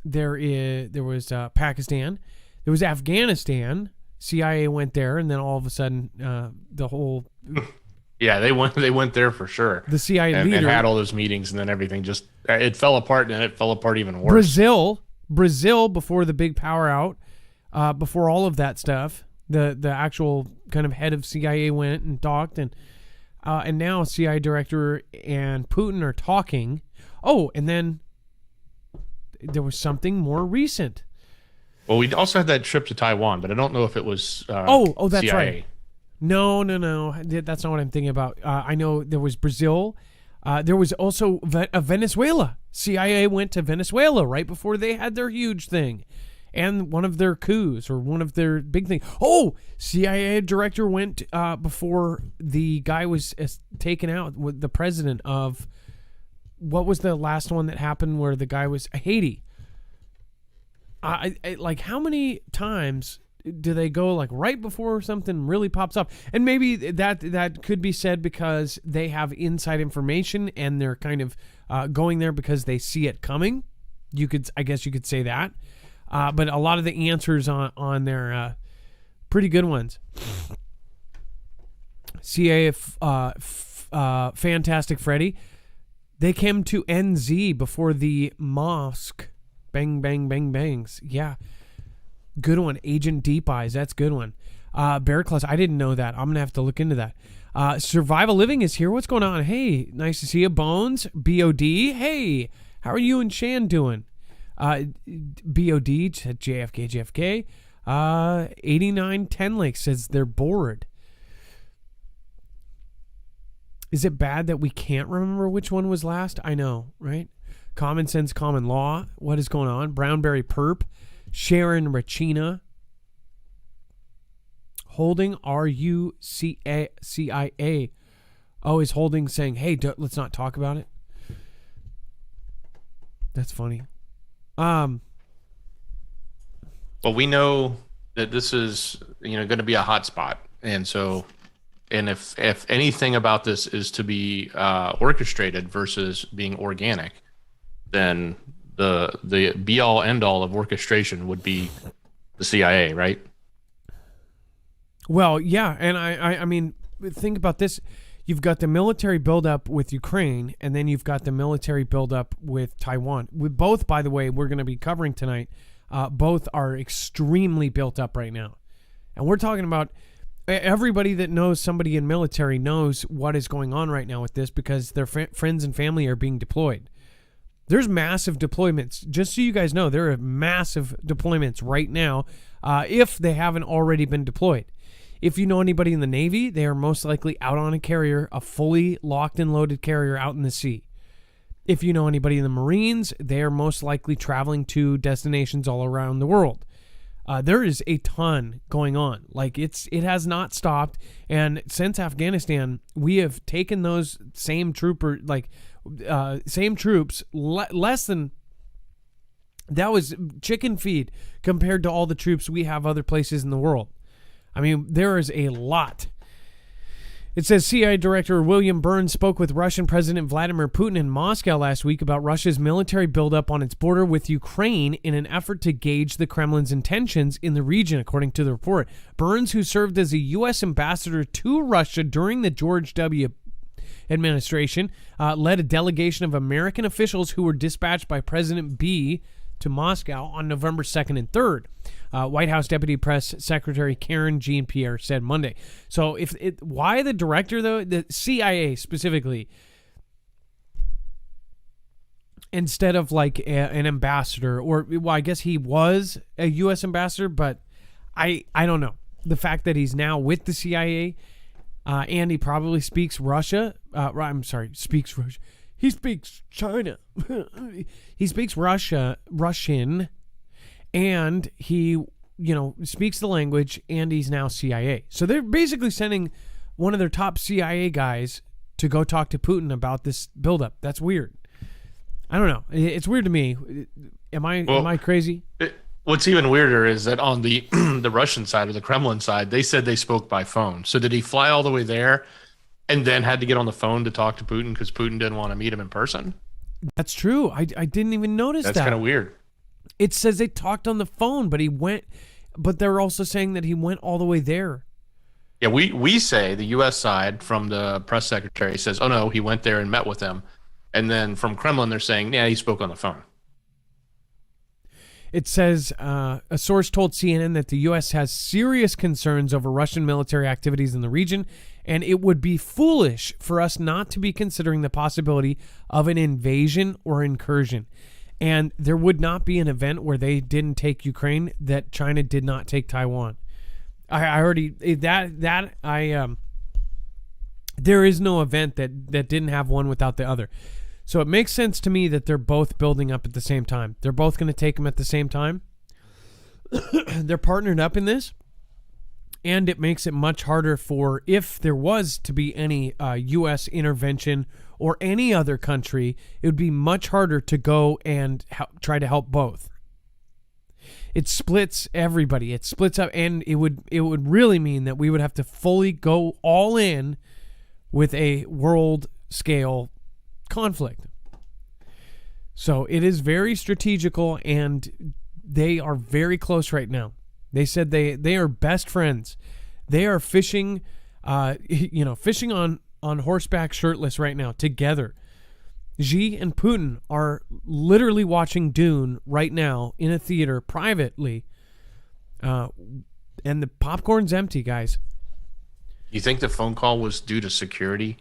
There was Pakistan. There was Afghanistan. CIA went there, and then all of a sudden the whole... Yeah, they went there for sure. The CIA leader... And had all those meetings, and then everything just... It fell apart, and it fell apart even worse. Brazil, before the big power out, before all of that stuff, the actual kind of head of CIA went and talked, and now CIA director and Putin are talking. Oh, and then there was something more recent. Well, we also had that trip to Taiwan, but I don't know if it was that's CIA. right. No. That's not what I'm thinking about. I know there was Brazil. There was also Venezuela. CIA went to Venezuela right before they had their huge thing. And one of their coups, or one of their big things. Oh, CIA director went before the guy was taken out, with the president of... What was the last one that happened where the guy was... Haiti. Like, how many times do they go like right before something really pops up? And maybe that could be said because they have inside information and they're kind of going there because they see it coming. I guess you could say that. But a lot of the answers on there, pretty good ones. CIA, Fantastic Freddy. They came to NZ before the mosque. Bang, bang, bang, bangs. Yeah. Good one. Agent Deep Eyes. That's a good one. Bear Claws. I didn't know that. I'm going to have to look into that. Survival Living is here. What's going on? Hey, nice to see you. Bones. BOD. Hey, how are you and Shan doing? BOD said JFK. 8910 Lake says they're bored. Is it bad that we can't remember which one was last? I know, right? Common Sense, Common Law. What is going on? Brownberry Perp. Sharon Rachina. Holding RUCIA. Oh, is Holding saying, hey, let's not talk about it? That's funny. Well, we know that this is, going to be a hot spot. And so And if anything about this is to be orchestrated versus being organic, then the be all end all of orchestration would be the CIA, right? Well, yeah, and I mean, think about this. You've got the military buildup with Ukraine, and then you've got the military buildup with Taiwan. With both, by the way, we're going to be covering tonight. Both are extremely built up right now. And we're talking about everybody that knows somebody in military knows what is going on right now with this because their friends and family are being deployed. There's massive deployments. Just so you guys know, there are massive deployments right now if they haven't already been deployed. If you know anybody in the Navy, they are most likely out on a carrier, a fully locked and loaded carrier out in the sea. If you know anybody in the Marines, they are most likely traveling to destinations all around the world. There is a ton going on. Like it has not stopped. And since Afghanistan, we have taken those same troops less than that was chicken feed compared to all the troops we have other places in the world. I mean, there is a lot. It says CIA Director William Burns spoke with Russian President Vladimir Putin in Moscow last week about Russia's military buildup on its border with Ukraine in an effort to gauge the Kremlin's intentions in the region, according to the report. Burns, who served as a U.S. ambassador to Russia during the George W. administration, led a delegation of American officials who were dispatched by President B to Moscow on November 2nd and 3rd. White House Deputy Press Secretary Karen Jean-Pierre said Monday. So why the director, though, the CIA specifically, instead of like an ambassador, or well, I guess he was a U.S. ambassador, but I don't know. The fact that he's now with the CIA and he probably speaks Russia. Speaks Russian. He speaks China. He speaks Russian, and he, speaks the language, and he's now CIA. So they're basically sending one of their top CIA guys to go talk to Putin about this buildup. That's weird. I don't know. It's weird to me. Am I crazy? What's even weirder is that on the the Russian side or the Kremlin side, they said they spoke by phone. So did he fly all the way there and then had to get on the phone to talk to Putin because Putin didn't want to meet him in person? That's true. I didn't even notice that. That's kind of weird. It says they talked on the phone, but they're also saying that he went all the way there. Yeah, we say the U.S. side from the press secretary says, oh, no, he went there and met with them. And then from Kremlin, they're saying, yeah, he spoke on the phone. It says a source told CNN that the U.S. has serious concerns over Russian military activities in the region, and it would be foolish for us not to be considering the possibility of an invasion or incursion. And there would not be an event where they didn't take Ukraine that China did not take Taiwan. There is no event that didn't have one without the other. So it makes sense to me that they're both building up at the same time. They're both going to take them at the same time. They're partnered up in this. And it makes it much harder for, if there was to be any U.S. intervention or any other country, it would be much harder to go and try to help both. It splits everybody. It splits up, and it would really mean that we would have to fully go all in with a world-scale conflict. So it is very strategical, and they are very close right now. They said they are best friends. They are fishing, fishing on horseback shirtless right now together. Xi and Putin are literally watching Dune right now in a theater privately. And the popcorn's empty, guys. You think the phone call was due to security?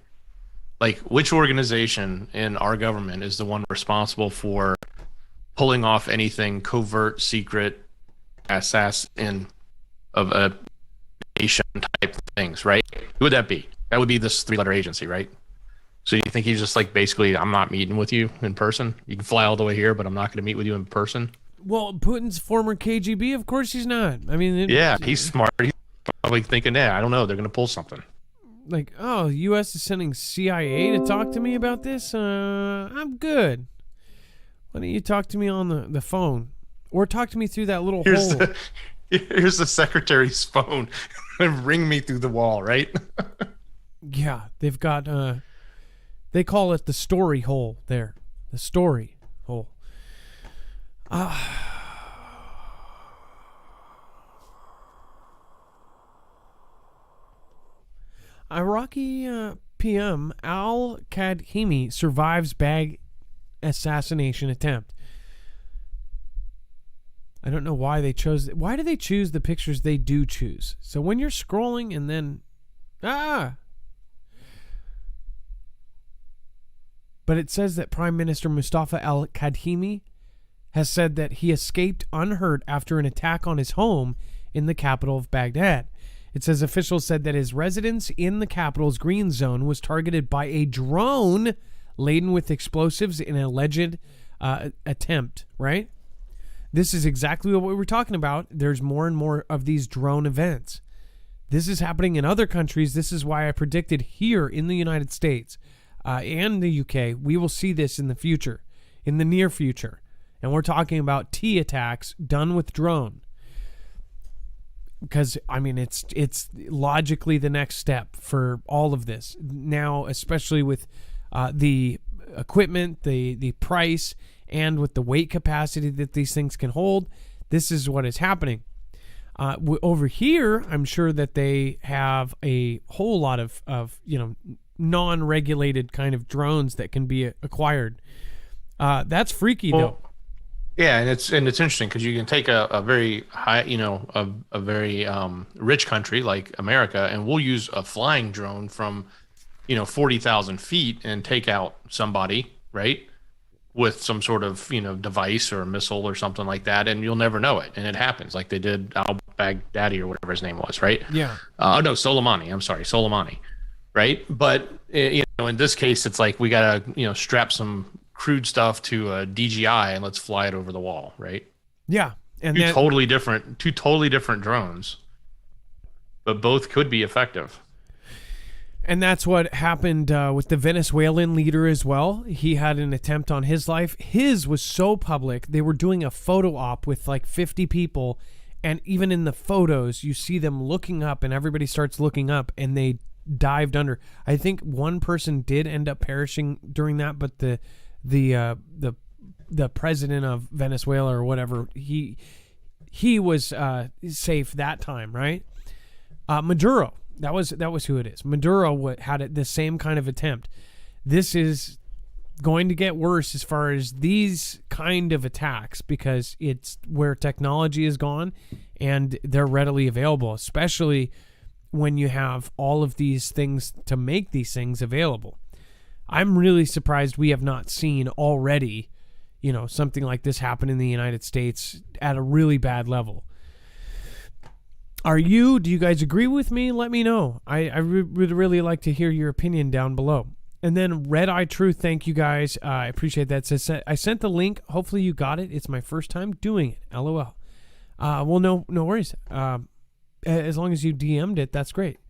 Like, which organization in our government is the one responsible for pulling off anything covert, secret, assassin of a nation type things, right? Who would that be? That would be this 3-letter agency, right? So you think he's just like, basically, I'm not meeting with you in person. You can fly all the way here, but I'm not going to meet with you in person. Well, Putin's former KGB, of course he's not. I mean, he's smart. He's probably thinking, I don't know, they're going to pull something. Like, oh, the U.S. is sending CIA to talk to me about this? I'm good. Why don't you talk to me on the phone? Or talk to me through that little hole. Here's the secretary's phone. Ring me through the wall, right? Yeah, they've got, they call it the story hole there. The story hole. Iraqi PM al-Kadhimi survives bag assassination attempt. I don't know why they chose. Why do they choose the pictures they do choose? So when you're scrolling and then, But it says that Prime Minister Mustafa al-Kadhimi has said that he escaped unhurt after an attack on his home in the capital of Baghdad. It says officials said that his residence in the capital's green zone was targeted by a drone laden with explosives in an alleged attempt, right? This is exactly what we were talking about. There's more and more of these drone events. This is happening in other countries. This is why I predicted here in the United States and the UK, we will see this in the future, in the near future. And we're talking about T attacks done with drone. Because, I mean, it's logically the next step for all of this. Now, especially with the equipment, the price, and with the weight capacity that these things can hold, this is what is happening. Over here, I'm sure that they have a whole lot of non-regulated kind of drones that can be acquired. That's freaky, though. Yeah, and it's interesting because you can take a very high, a very rich country like America, and we'll use a flying drone from 40,000 feet and take out somebody, right, with some sort of device or a missile or something like that, and you'll never know it, and it happens like they did al-Baghdadi or whatever his name was, right? Yeah. No, Soleimani. I'm sorry, Soleimani, right? But in this case, it's like we gotta strap some crude stuff to a DJI and let's fly it over the wall, right? Yeah, and two totally different drones, but both could be effective. And that's what happened with the Venezuelan leader as well. He had an attempt on his life. His was so public. They were doing a photo op with like 50 people, and even in the photos, you see them looking up, and everybody starts looking up, and they dived under. I think one person did end up perishing during that, but the president of Venezuela or whatever, he was safe that time, right? Maduro, that was who it is. Maduro had the same kind of attempt. This is going to get worse as far as these kind of attacks because it's where technology is gone and they're readily available, especially when you have all of these things to make these things available. I'm really surprised we have not seen already, something like this happen in the United States at a really bad level. Do you guys agree with me? Let me know. I would really like to hear your opinion down below. And then Red Eye Truth, thank you guys. I appreciate that. I sent the link. Hopefully you got it. It's my first time doing it. LOL. Well, no worries. As long as you DM'd it, that's great.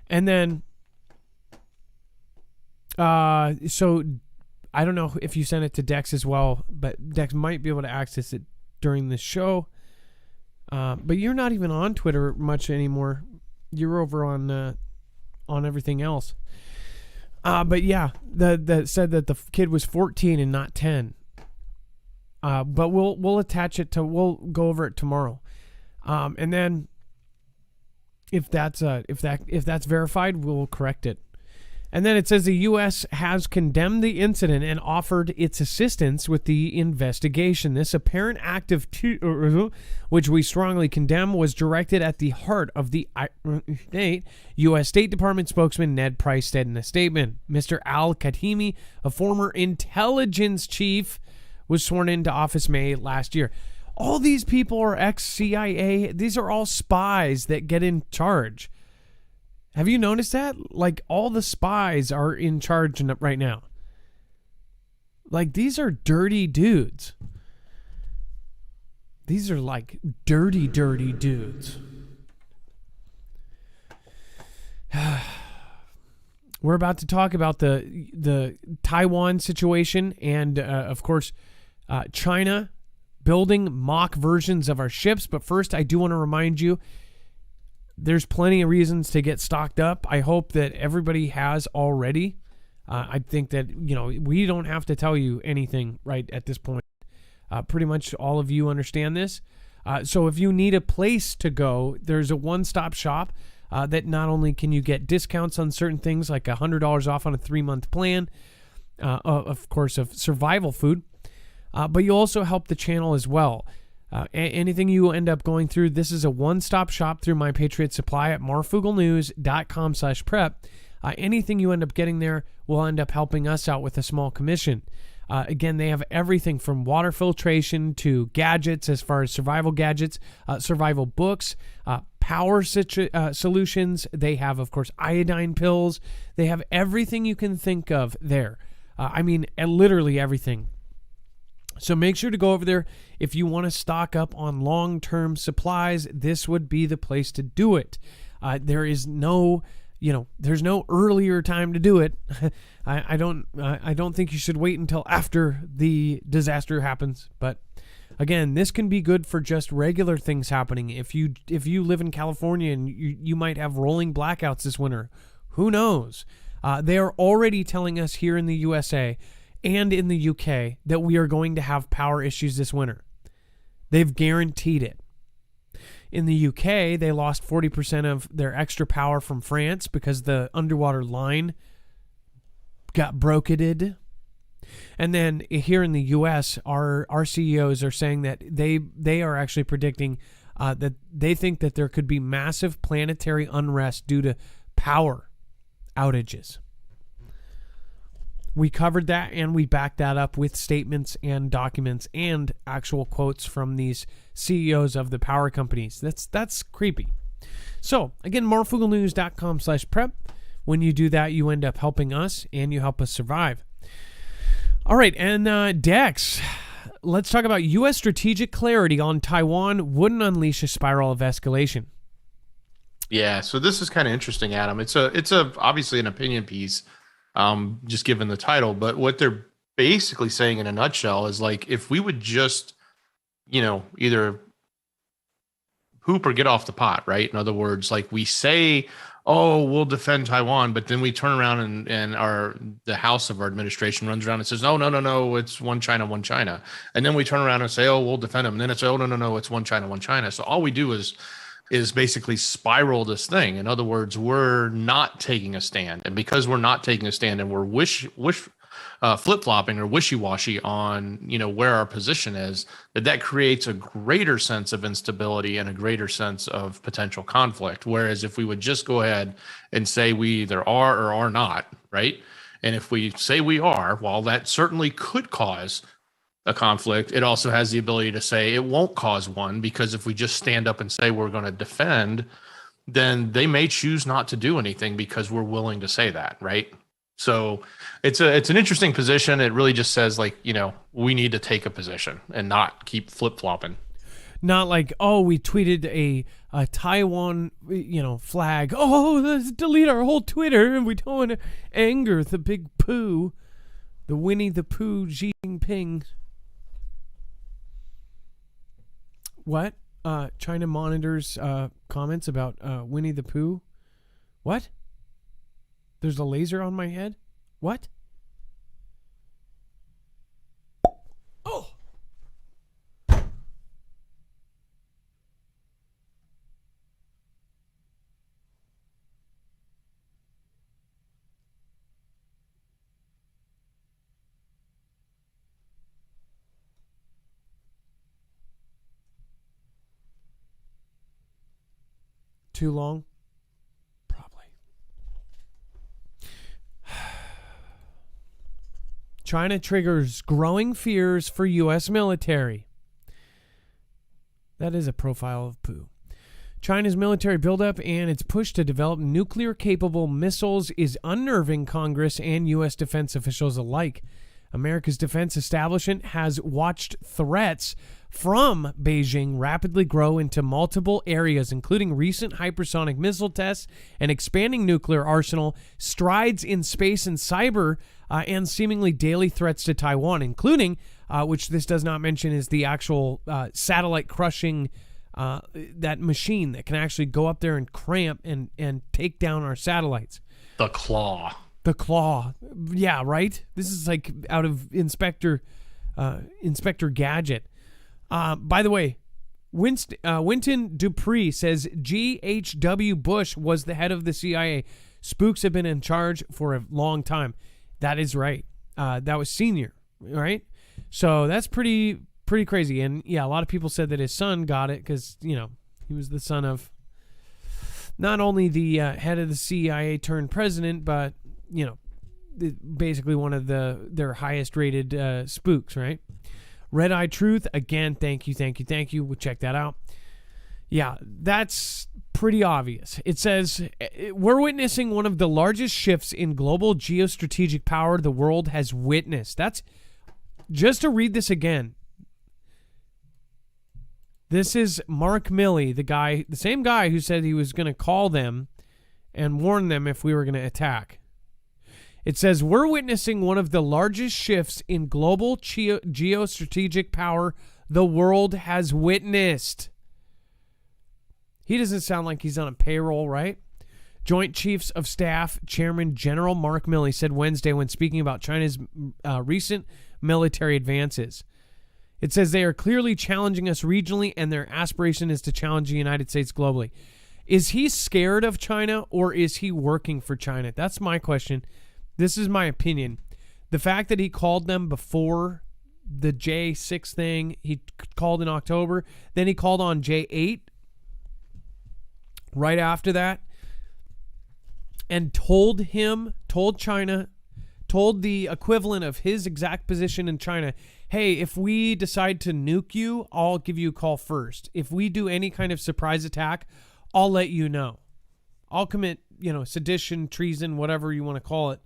And then, so I don't know if you sent it to Dex as well, but Dex might be able to access it during the show. But you're not even on Twitter much anymore. You're over on everything else. But yeah, that said that the kid was 14 and not 10. But we'll attach it to. We'll go over it tomorrow. And then if that's verified, we'll correct it. And then it says the U.S. has condemned the incident and offered its assistance with the investigation. This apparent act of which we strongly condemn, was directed at the heart of the state. U.S. State Department spokesman Ned Price said in a statement. Mr. al-Kadhimi, a former intelligence chief, was sworn into office May last year. All these people are ex-CIA. These are all spies that get in charge. Have you noticed that? Like, all the spies are in charge right now. Like, these are dirty dudes. These are like dirty dudes. We're about to talk about the Taiwan situation and, of course, China building mock versions of our ships. But first, I do want to remind you, There's plenty of reasons to get stocked up. I hope that everybody has already. I think that, we don't have to tell you anything right at this point. Pretty much all of you understand this. So if you need a place to go, there's a one-stop shop that not only can you get discounts on certain things, like $100 off on a 3-month plan, of course, of survival food, but you also help the channel as well. Anything you end up going through, this is a one-stop shop through My Patriot Supply at marfooglenews.com/prep. Anything you end up getting there will end up helping us out with a small commission. Again, they have everything from water filtration to gadgets, as far as survival gadgets, survival books, power solutions. They have, of course, iodine pills. They have everything you can think of there. Literally everything. So make sure to go over there. If you want to stock up on long-term supplies, this would be the place to do it. There's no earlier time to do it. I don't think you should wait until after the disaster happens. But again, this can be good for just regular things happening. If you live in California and you might have rolling blackouts this winter, who knows? They are already telling us here in the USA and in the UK that we are going to have power issues this winter. They've guaranteed it. In the UK, they lost 40% of their extra power from France because the underwater line got broketed. And then here in the US, our CEOs are saying that they are actually predicting that they think that there could be massive planetary unrest due to power outages. We covered that, and we backed that up with statements and documents and actual quotes from these CEOs of the power companies. That's creepy. So, again, marfooglenews.com/prep. When you do that, you end up helping us, and you help us survive. All right, and Dex, let's talk about U.S. strategic clarity on Taiwan wouldn't unleash a spiral of escalation. Yeah, so this is kind of interesting, Adam. It's obviously an opinion piece. Just given the title, but what they're basically saying in a nutshell is, like, if we would just, either poop or get off the pot, right? In other words, like, we say, oh, we'll defend Taiwan, but then we turn around and the house of our administration runs around and says, no, it's one China, one China. And then we turn around and say, oh, we'll defend them. And then it's, oh, no, it's one China, one China. So all we do is basically spiral this thing. In other words, we're not taking a stand. And because we're not taking a stand and we're flip-flopping or wishy-washy on, where our position is, that creates a greater sense of instability and a greater sense of potential conflict. Whereas if we would just go ahead and say we either are or are not, right? And if we say we are, while that certainly could cause a conflict, it also has the ability to say it won't cause one, because if we just stand up and say we're going to defend, then they may choose not to do anything because we're willing to say that, right? So it's an interesting position. It really just says, like, we need to take a position and not keep flip-flopping. Not like, oh, we tweeted a Taiwan, flag. Oh, let's delete our whole Twitter, and we don't want to anger the big poo, the Winnie the Pooh Xi Jinping. What? China monitors comments about Winnie the Pooh? What? There's a laser on my head? What? Oh! Too long? Probably. China triggers growing fears for U.S. military. That is a profile of Pooh. China's military buildup and its push to develop nuclear-capable missiles is unnerving Congress and U.S. defense officials alike. America's defense establishment has watched threats from Beijing rapidly grow into multiple areas, including recent hypersonic missile tests, an expanding nuclear arsenal, strides in space and cyber, and seemingly daily threats to Taiwan, including, which this does not mention, is the actual satellite-crushing that machine that can actually go up there and cramp and take down our satellites. The claw. The claw. Yeah, right? This is like out of Inspector Gadget. By the way, Winton Dupree says G.H.W. Bush was the head of the CIA. Spooks have been in charge for a long time. That is right. That was Senior, right? So that's pretty crazy. And yeah, a lot of people said that his son got it because, he was the son of not only the head of the CIA turned president, but, basically one of their highest rated spooks, right? Red Eye Truth, again, thank you. We'll check that out. Yeah, that's pretty obvious. It says, we're witnessing one of the largest shifts in global geostrategic power the world has witnessed. That's, just to read this again, this is Mark Milley, the same guy who said he was going to call them and warn them if we were going to attack. It says, we're witnessing one of the largest shifts in global geostrategic power the world has witnessed. He doesn't sound like he's on a payroll, right? Joint Chiefs of Staff Chairman General Mark Milley said Wednesday when speaking about China's recent military advances. It says they are clearly challenging us regionally and their aspiration is to challenge the United States globally. Is he scared of China or is he working for China? That's my question. This is my opinion. The fact that he called them before the J6 thing, he called in October, then he called on J8 right after that, and told China, told the equivalent of his exact position in China, hey, if we decide to nuke you, I'll give you a call first. If we do any kind of surprise attack, I'll let you know. I'll commit, sedition, treason, whatever you want to call it.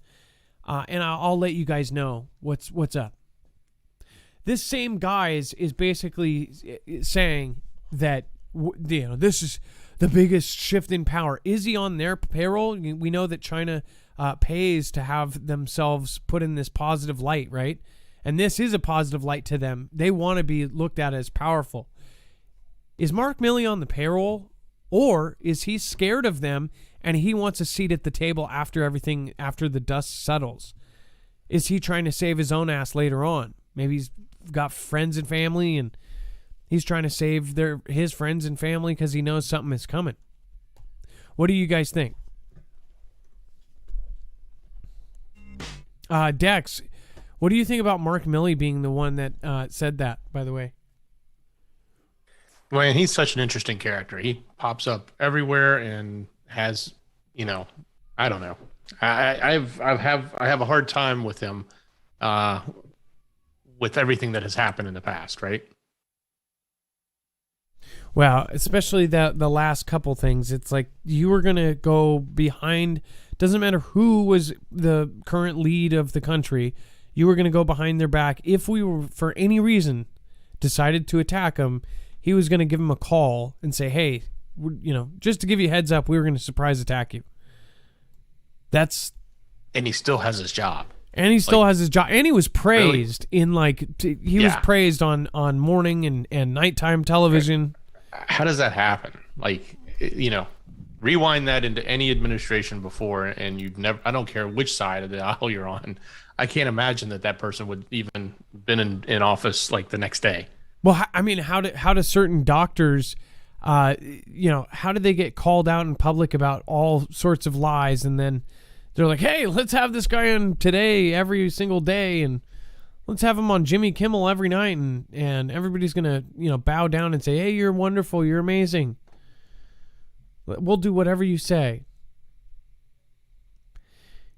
And I'll let you guys know what's up. This same guy is basically saying that this is the biggest shift in power. Is he on their payroll? We know that China pays to have themselves put in this positive light, right? And this is a positive light to them. They want to be looked at as powerful. Is Mark Milley on the payroll, or is he scared of them and he wants a seat at the table after the dust settles? Is he trying to save his own ass later on? Maybe he's got friends and family and he's trying to save his friends and family because he knows something is coming. What do you guys think? Dex, what do you think about Mark Milley being the one that said that, by the way? Well, and he's such an interesting character. He pops up everywhere and has, I don't know. I have a hard time with him, with everything that has happened in the past, right? Well, especially the last couple things. It's like you were going to go behind. Doesn't matter who was the current lead of the country. You were going to go behind their back. If we were, for any reason, decided to attack them, he was going to give them a call and say, hey, just to give you a heads up, we were going to surprise attack you. And he still has his job. And he still has his job. And he was praised really? Was praised on morning and nighttime television. How does that happen? Rewind that into any administration before, and you've never, I don't care which side of the aisle you're on, I can't imagine that person would even been in office like the next day. Well, I mean, how do certain doctors, how do they get called out in public about all sorts of lies, and then they're like, hey, let's have this guy on today every single day, and let's have him on Jimmy Kimmel every night, and everybody's gonna bow down and say, hey, you're wonderful, you're amazing. We'll do whatever you say.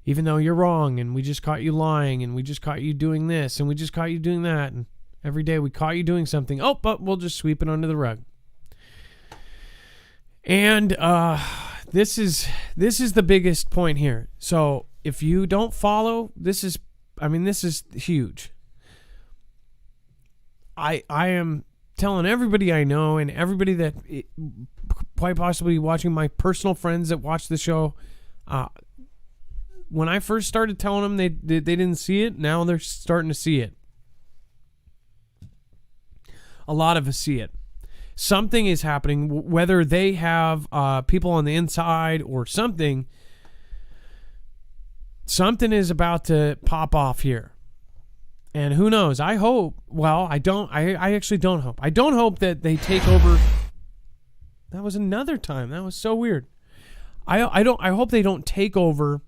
Even though you're wrong, and we just caught you lying, and we just caught you doing this, and we just caught you doing that, and every day we caught you doing something. Oh, but we'll just sweep it under the rug. And this is the biggest point here. So if you don't follow, this is huge. I am telling everybody I know and everybody that quite possibly watching, my personal friends that watch the show, when I first started telling them they didn't see it, now they're starting to see it. A lot of us see it. something is happening, whether they have people on the inside or something. Something is about to pop off here. And who knows? I hope. Well, I don't. I actually don't hope. I don't hope that they take over. That was another time. That was so weird. I hope they don't take over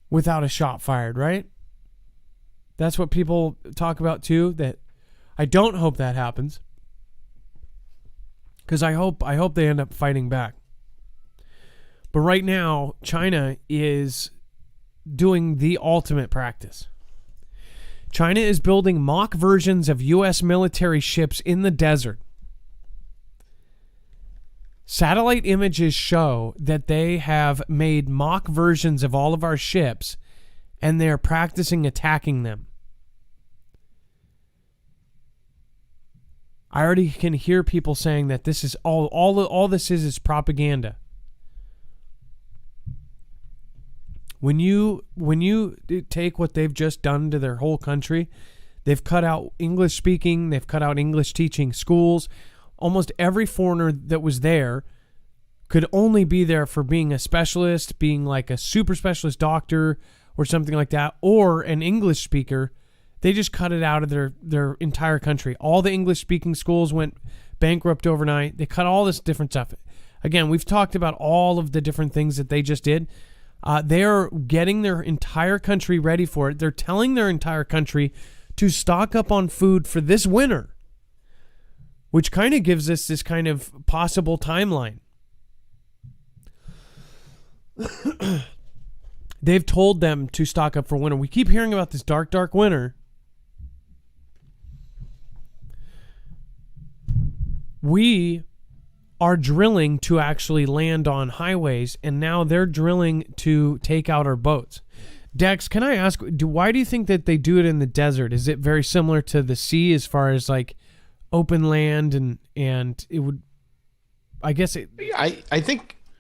without a shot fired, right? That's what people talk about too. That I don't hope that happens. Because I hope they end up fighting back. But right now, China is doing the ultimate practice. China is building mock versions of U.S. military ships in the desert. Satellite images show that they have made mock versions of all of our ships, and they're practicing attacking them. I already can hear people saying that this is all this is propaganda. When you take what they've just done to their whole country, they've cut out English speaking, they've cut out English teaching schools. Almost every foreigner that was there could only be there for being a specialist, being like a super specialist doctor or something like that, or an English speaker. They just cut it out of their entire country. All the English speaking schools went bankrupt overnight. They cut all this different stuff. Again, we've talked about all of the different things that they just did. They're getting their entire country ready for it. They're telling their entire country to stock up on food for this winter, which kind of gives us this kind of possible timeline. They've told them to stock up for winter. We keep hearing about this dark, dark winter. We are drilling to actually land on highways, and now they're drilling to take out our boats. Dex, can I ask, why do you think that they do it in the desert? Is it very similar to the sea as far as like open land and it would, I guess it...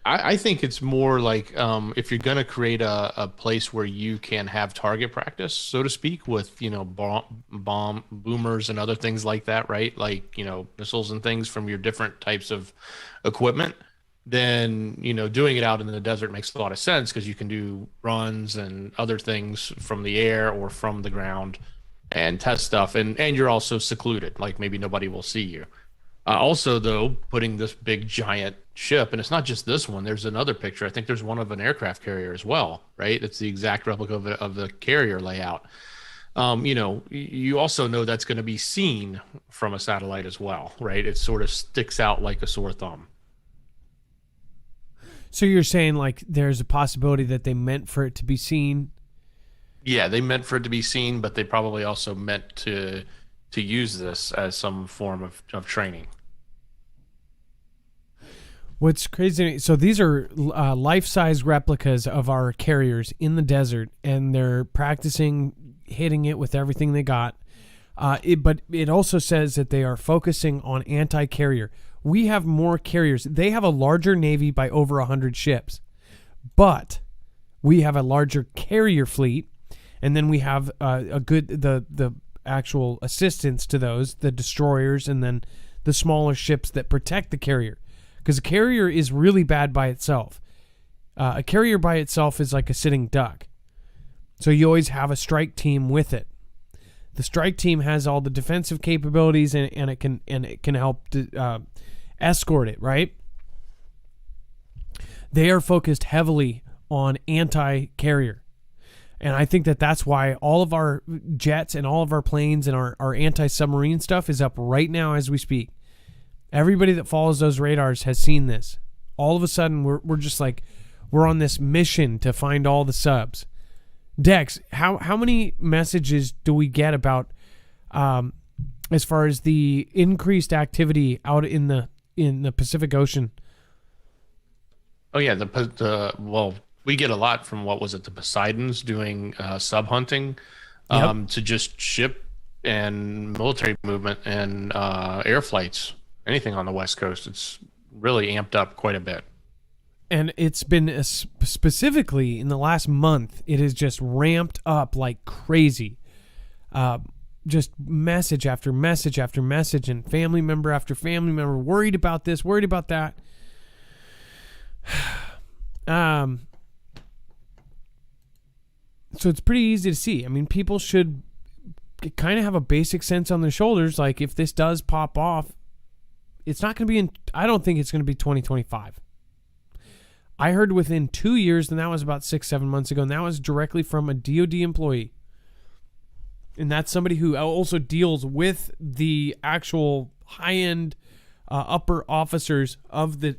I think it's more like if you're going to create a place where you can have target practice, so to speak, with, bomb boomers and other things like that, right? Like, missiles and things from your different types of equipment, then, doing it out in the desert makes a lot of sense because you can do runs and other things from the air or from the ground and test stuff. And you're also secluded, like maybe nobody will see you. Also, though, putting this big giant ship, and it's not just this one. There's another picture. I think there's one of an aircraft carrier as well, right? It's the exact replica of the carrier layout. You also know that's going to be seen from a satellite as well, right? It sort of sticks out like a sore thumb. So you're saying like there's a possibility that they meant for it to be seen? Yeah, they meant for it to be seen, but they probably also meant to use this as some form of training. What's crazy, so these are life-size replicas of our carriers in the desert, and they're practicing hitting it with everything they got. But it also says that they are focusing on anti-carrier. We have more carriers. They have a larger navy by over 100 ships, but we have a larger carrier fleet, and then we have the actual assistance to those, the destroyers, and then the smaller ships that protect the carrier. Because a carrier is really bad by itself. A carrier by itself is like a sitting duck. So you always have a strike team with it. The strike team has all the defensive capabilities, and it can help to, escort it, right? They are focused heavily on anti-carrier. And I think that that's why all of our jets and all of our planes and our anti-submarine stuff is up right now as we speak. Everybody that follows those radars has seen this. All of a sudden, we're just like, we're on this mission to find all the subs. Dex, how many messages do we get about as far as the increased activity out in the Pacific Ocean? Oh yeah, well, we get a lot from the Poseidons doing sub hunting to just ship and military movement and air flights. Anything on the West Coast, it's really amped up quite a bit. And it's been specifically in the last month, it has just ramped up like crazy. just message after message after message, and family member after family member worried about this, worried about that. So it's pretty easy to see. I mean, people should kind of have a basic sense on their shoulders. Like, if this does pop off, it's not going to be I don't think it's going to be 2025. I heard within 2 years, and that was about 6-7 months ago, and that was directly from a DoD employee. And that's somebody who also deals with the actual high-end upper officers of the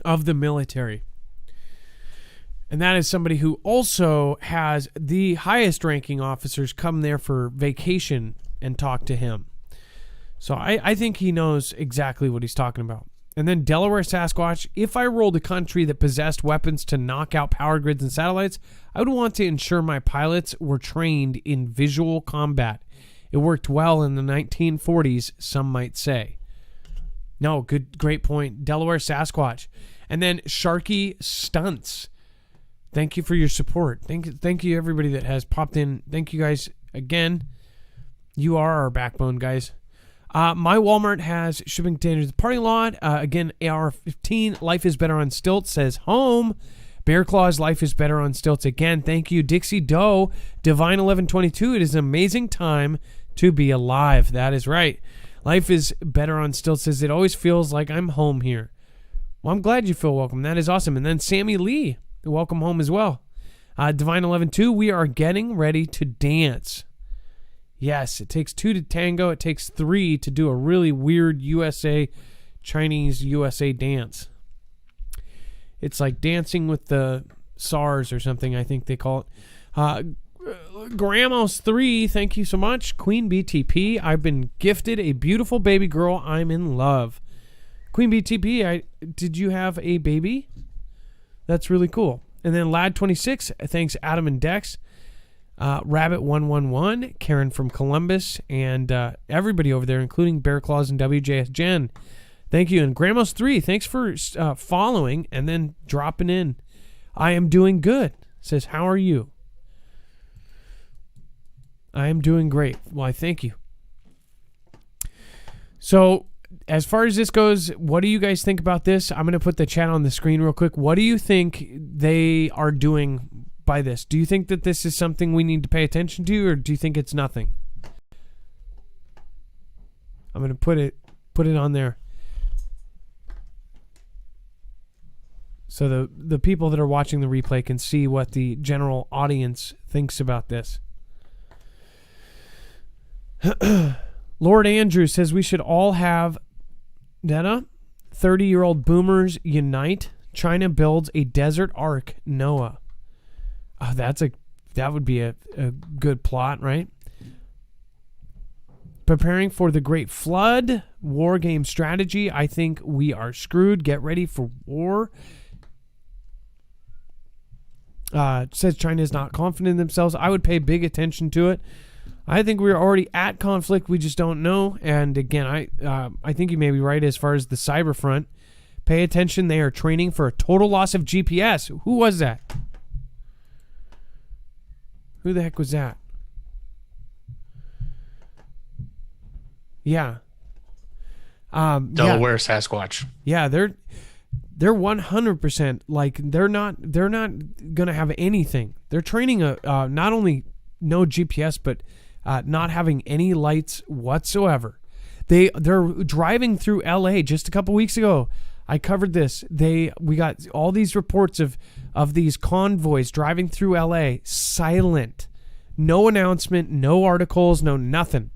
military. And that is somebody who also has the highest ranking officers come there for vacation and talk to him. So I think he knows exactly what he's talking about. And then Delaware Sasquatch, if I rolled a country that possessed weapons to knock out power grids and satellites, I would want to ensure my pilots were trained in visual combat. It worked well in the 1940s, some might say. No, great point. Delaware Sasquatch. And then Sharky Stunts. Thank you for your support. Thank you everybody that has popped in. Thank you guys again. You are our backbone, guys. My Walmart has shipping containers at the parking lot. Again, AR-15, Life is Better on Stilts says home. Bear Claws, Life is Better on Stilts again. Thank you. Dixie Doe, Divine 1122. It is an amazing time to be alive. That is right. Life is Better on Stilts says it always feels like I'm home here. Well, I'm glad you feel welcome. That is awesome. And then Sammy Lee, welcome home as well. Divine 11-2, we are getting ready to dance. Yes, it takes 2 to tango. It takes 3 to do a really weird Chinese USA dance. It's like dancing with the SARS or something, I think they call it. Gramos 3, thank you so much. Queen BTP, I've been gifted a beautiful baby girl. I'm in love. Queen BTP, did you have a baby? That's really cool. And then Lad26, thanks Adam and Dex. Rabbit111, Karen from Columbus, and everybody over there, including Bear Claws and WJS Jen. Thank you. And Gramos 3, thanks for following and then dropping in. I am doing good. Says, how are you? I am doing great. Why, thank you. So, as far as this goes, what do you guys think about this? I'm going to put the chat on the screen real quick. What do you think they are doing by this? Do you think that this is something we need to pay attention to, or do you think it's nothing? I'm going to put it on there. So the people that are watching the replay can see what the general audience thinks about this. Lord Andrew says we should all have 30-year-old boomers unite. China builds a desert ark, Noah. Oh, that would be a good plot, right? Preparing for the Great Flood, war game strategy. I think we are screwed. Get ready for war. Says China is not confident in themselves. I would pay big attention to it. I think we're already at conflict. We just don't know. And again, I think you may be right as far as the cyber front. Pay attention. They are training for a total loss of GPS. Who was that? Who the heck was that? Yeah. Delaware Sasquatch. Yeah, they're 100% like they're not gonna have anything. They're training not only no GPS but not having any lights whatsoever. They're driving through LA just a couple weeks ago. I covered this. We got all these reports of these convoys driving through LA, silent, no announcement, no articles, no nothing.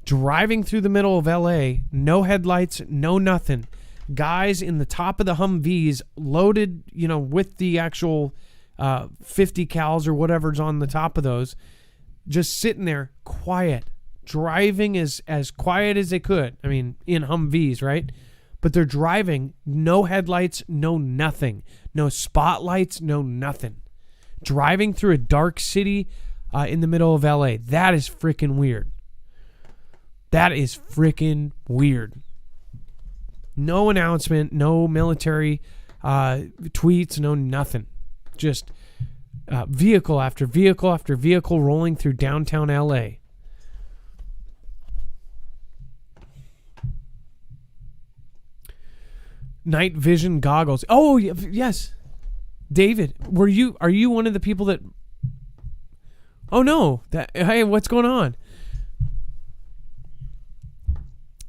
Driving through the middle of LA, no headlights, no nothing. Guys in the top of the Humvees loaded, with the actual 50 cals or whatever's on the top of those, just sitting there quiet, driving as quiet as they could. I mean, in Humvees, right? But they're driving, no headlights, no nothing. No spotlights, no nothing. Driving through a dark city in the middle of LA. That is freaking weird. That is freaking weird. No announcement, no military tweets, no nothing. Just Vehicle after vehicle after vehicle rolling through downtown LA. Night vision goggles. Oh, yes. David, are you one of the people that... Oh no, hey, what's going on?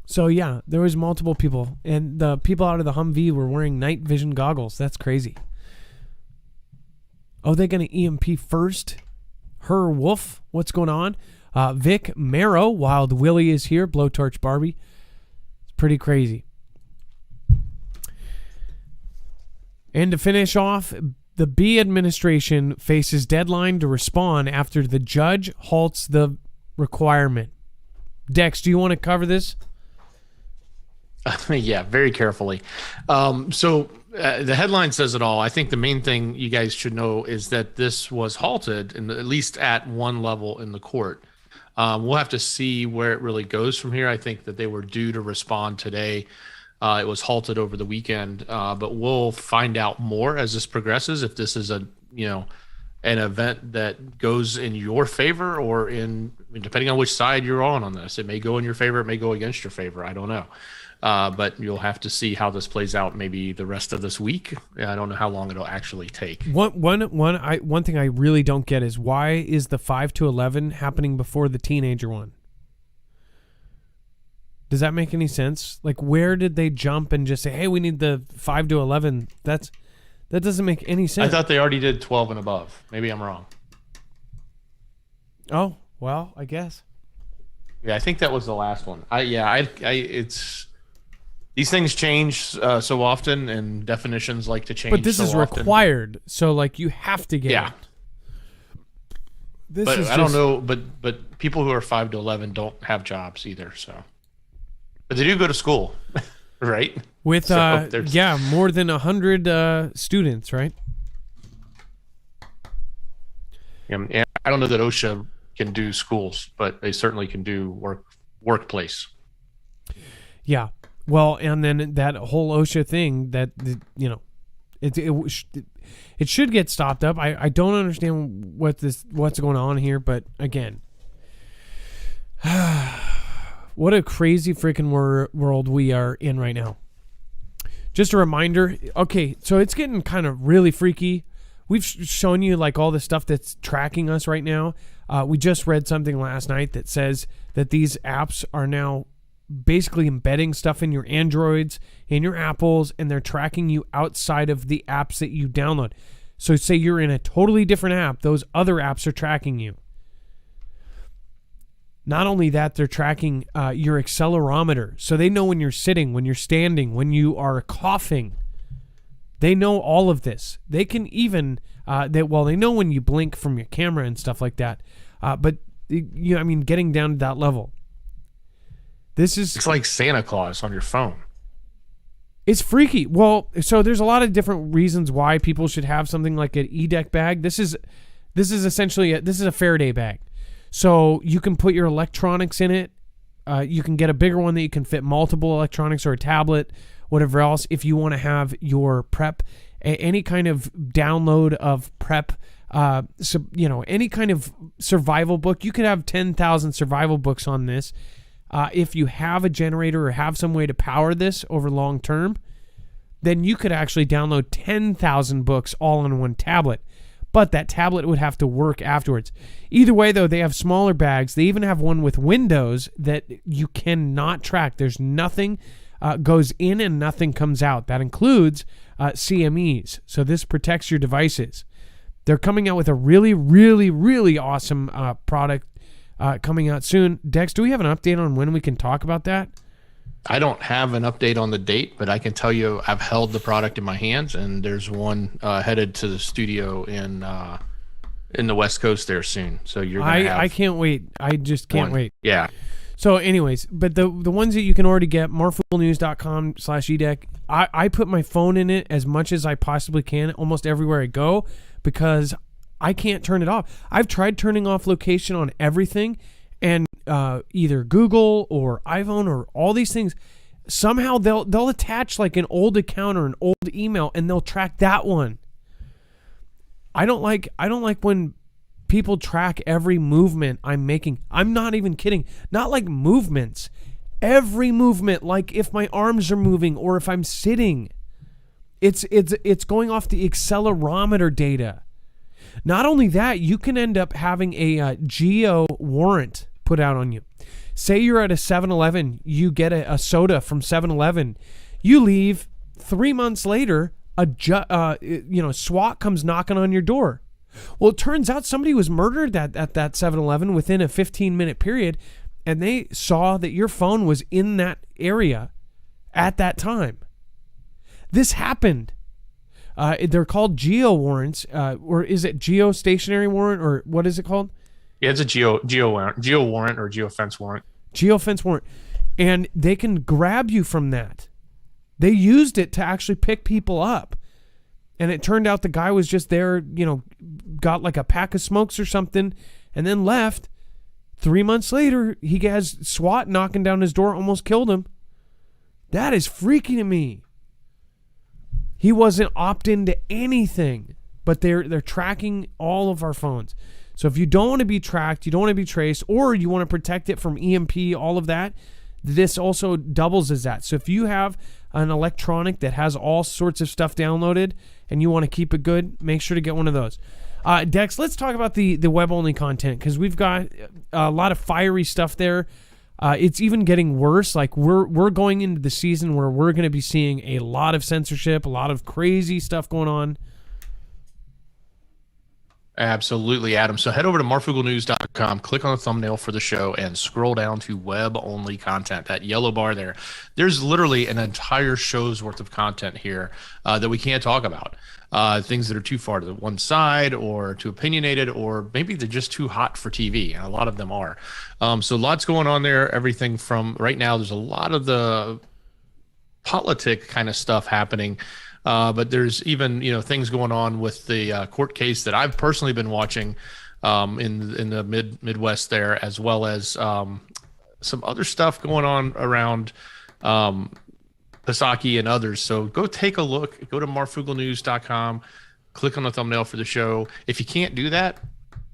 So yeah, there was multiple people, and the people out of the Humvee were wearing night vision goggles. That's crazy. Oh, they're gonna EMP first? Her Wolf, what's going on? Vic Marrow, Wild Willie is here. Blowtorch Barbie. It's pretty crazy. And to finish off, the B administration faces deadline to respond after the judge halts the requirement. Dex, do you want to cover this? Yeah, very carefully. The headline says it all. I think the main thing you guys should know is that this was halted, at least at one level in the court. We'll have to see where it really goes from here. I think that they were due to respond today. It was halted over the weekend, but we'll find out more as this progresses. If this is an event that goes in your favor or depending on which side you're on this, it may go in your favor, it may go against your favor. I don't know. But you'll have to see how this plays out maybe the rest of this week. I don't know how long it'll actually take. One thing I really don't get is why is the 5 to 11 happening before the teenager one? Does that make any sense? Like, where did they jump and just say, hey, we need the 5 to 11? That doesn't make any sense. I thought they already did 12 and above. Maybe I'm wrong. Oh, well, I guess. Yeah, I think that was the last one. It's... These things change so often, and definitions like to change. But this is often. Required, so like you have to get it. But I don't know. But people who are 5 to 11 don't have jobs either. So, but they do go to school, right? With more than 100 students, right? Yeah, I don't know that OSHA can do schools, but they certainly can do workplace. Yeah. Well, and then that whole OSHA thing that, it should get stopped up. I don't understand what's going on here, but again, what a crazy freaking world we are in right now. Just a reminder. Okay, so it's getting kind of really freaky. We've shown you like all the stuff that's tracking us right now. We just read something last night that says that these apps are now basically embedding stuff in your Androids, in your Apples, and they're tracking you outside of the apps that you download. So say you're in a totally different app, those other apps are tracking you. Not only that, they're tracking your accelerometer. So they know when you're sitting, when you're standing, when you are coughing. They know all of this. They can even, they know when you blink from your camera and stuff like that. But getting down to that level. It's like Santa Claus on your phone. It's freaky. Well, so there's a lot of different reasons why people should have something like an E-Deck bag. This is essentially a Faraday bag. So you can put your electronics in it. You can get a bigger one that you can fit multiple electronics or a tablet, whatever else. If you want to have your prep, any kind of download of prep, any kind of survival book. You could have 10,000 survival books on this. If you have a generator or have some way to power this over long term, then you could actually download 10,000 books all on one tablet. But that tablet would have to work afterwards. Either way, though, they have smaller bags. They even have one with windows that you cannot track. There's nothing goes in and nothing comes out. That includes CMEs. So this protects your devices. They're coming out with a really, really, really awesome product coming out soon. Dex, do we have an update on when we can talk about that? I don't have an update on the date, but I can tell you I've held the product in my hands, and there's one headed to the studio in the West Coast there soon. So you're gonna have I can't wait. I just can't wait. Yeah. So anyways, but the ones that you can already get, marfooglenews.com/edeck. I put my phone in it as much as I possibly can almost everywhere I go because I can't turn it off. I've tried turning off location on everything, and either Google or iPhone or all these things, somehow they'll attach like an old account or an old email, and they'll track that one. I don't like when people track every movement I'm making. I'm not even kidding. Not like movements. Every movement, like if my arms are moving or if I'm sitting. It's going off the accelerometer data. Not only that, you can end up having a geo warrant put out on you. Say you're at a 7-Eleven, you get a soda from 7-Eleven. You leave, 3 months later, SWAT comes knocking on your door. Well, it turns out somebody was murdered at that 7-Eleven within a 15-minute period, and they saw that your phone was in that area at that time. This happened. They're called geo warrants, or is it geostationary warrant, or what is it called? Yeah, it's a geo warrant or geofence warrant. Geofence warrant. And they can grab you from that. They used it to actually pick people up. And it turned out the guy was just there, got like a pack of smokes or something, and then left. 3 months later, he has SWAT knocking down his door, almost killed him. That is freaky to me. He wasn't opt-in to anything, but they're tracking all of our phones. So if you don't want to be tracked, you don't want to be traced, or you want to protect it from EMP, all of that, this also doubles as that. So if you have an electronic that has all sorts of stuff downloaded and you want to keep it good, make sure to get one of those. Dex, let's talk about the web-only content, because we've got a lot of fiery stuff there. It's even getting worse. Like we're going into the season where we're going to be seeing a lot of censorship, a lot of crazy stuff going on. Absolutely, Adam. So head over to marfooglenews.com, click on the thumbnail for the show, and scroll down to web-only content, that yellow bar there. There's literally an entire show's worth of content here that we can't talk about. Things that are too far to the one side or too opinionated, or maybe they're just too hot for TV, and a lot of them are. So lots going on there. Everything from right now, there's a lot of the politic kind of stuff happening. But there's even, things going on with the court case that I've personally been watching in the Midwest there, as well as some other stuff going on around Pisaki and others. So go take a look. Go to marfooglenews.com, click on the thumbnail for the show. If you can't do that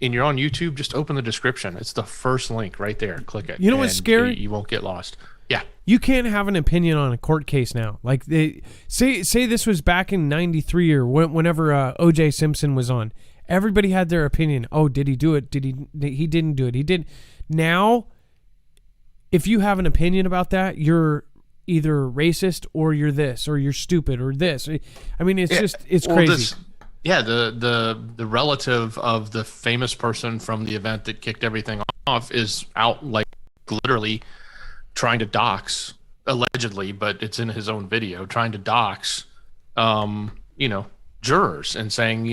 and you're on YouTube, just open the description. It's the first link right there. Click it. You know what's scary? You won't get lost. Yeah. You can't have an opinion on a court case now. Like they say this was back in 93 or whenever O.J. Simpson was on. Everybody had their opinion. Oh, did he do it? He didn't do it. He did. Now, if you have an opinion about that, you're either racist or you're this or you're stupid or this. I mean, it's crazy. The relative of the famous person from the event that kicked everything off is out, like, literally trying to dox, allegedly, but it's in his own video, trying to dox jurors and saying,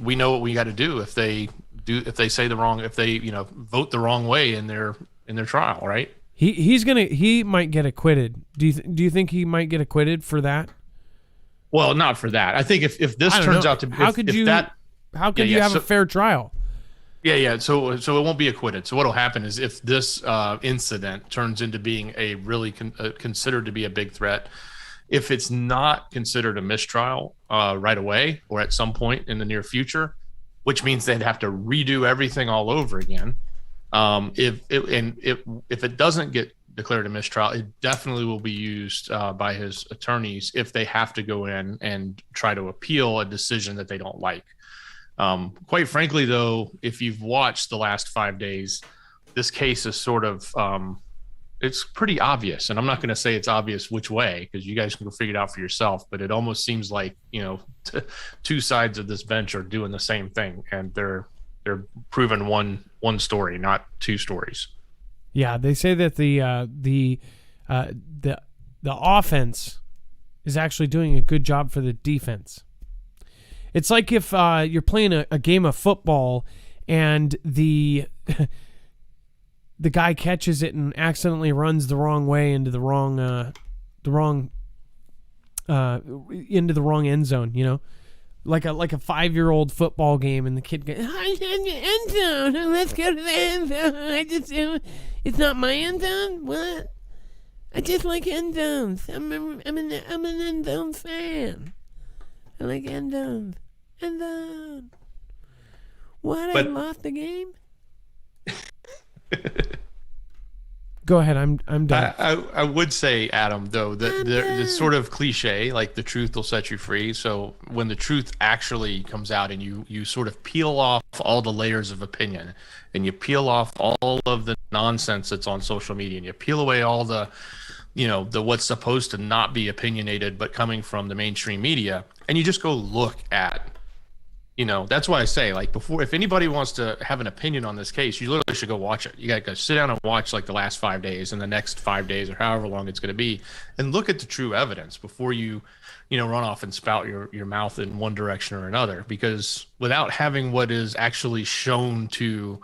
we know what we got to do if they vote the wrong way in their trial, right? He might get acquitted. Do you think he might get acquitted for that? Well, not for that. I think if this turns out to be, how could you have a fair trial? Yeah. So it won't be acquitted. So what'll happen is, if this incident turns into being a really considered to be a big threat, if it's not considered a mistrial right away or at some point in the near future, which means they'd have to redo everything all over again. If it doesn't get declared a mistrial, it definitely will be used by his attorneys if they have to go in and try to appeal a decision that they don't like. Quite frankly, though, if you've watched the last 5 days, this case is sort of it's pretty obvious, and I'm not going to say it's obvious which way, because you guys can go figure it out for yourself, but it almost seems like two sides of this bench are doing the same thing, and they're proving one story, not two stories. Yeah, they say that the offense is actually doing a good job for the defense. It's like if you're playing a game of football and the guy catches it and accidentally runs the wrong way into the wrong end zone, like a 5-year-old football game, and the kid goes, "I said the end zone. Let's go to the end zone. It's not my end zone. What? I just like end zones. I'm an end zone fan. I like end zones." And then when I lost the game. Go ahead. I'm done. I would say, Adam, though, that the sort of cliche, like the truth will set you free. So when the truth actually comes out and you sort of peel off all the layers of opinion and you peel off all of the nonsense that's on social media and you peel away all the, the what's supposed to not be opinionated but coming from the mainstream media, and you just go look at, that's why I say, like, before, if anybody wants to have an opinion on this case, you literally should go watch it. You got to go sit down and watch like the last 5 days and the next 5 days or however long it's going to be, and look at the true evidence before you run off and spout your mouth in one direction or another. Because without having what is actually shown to,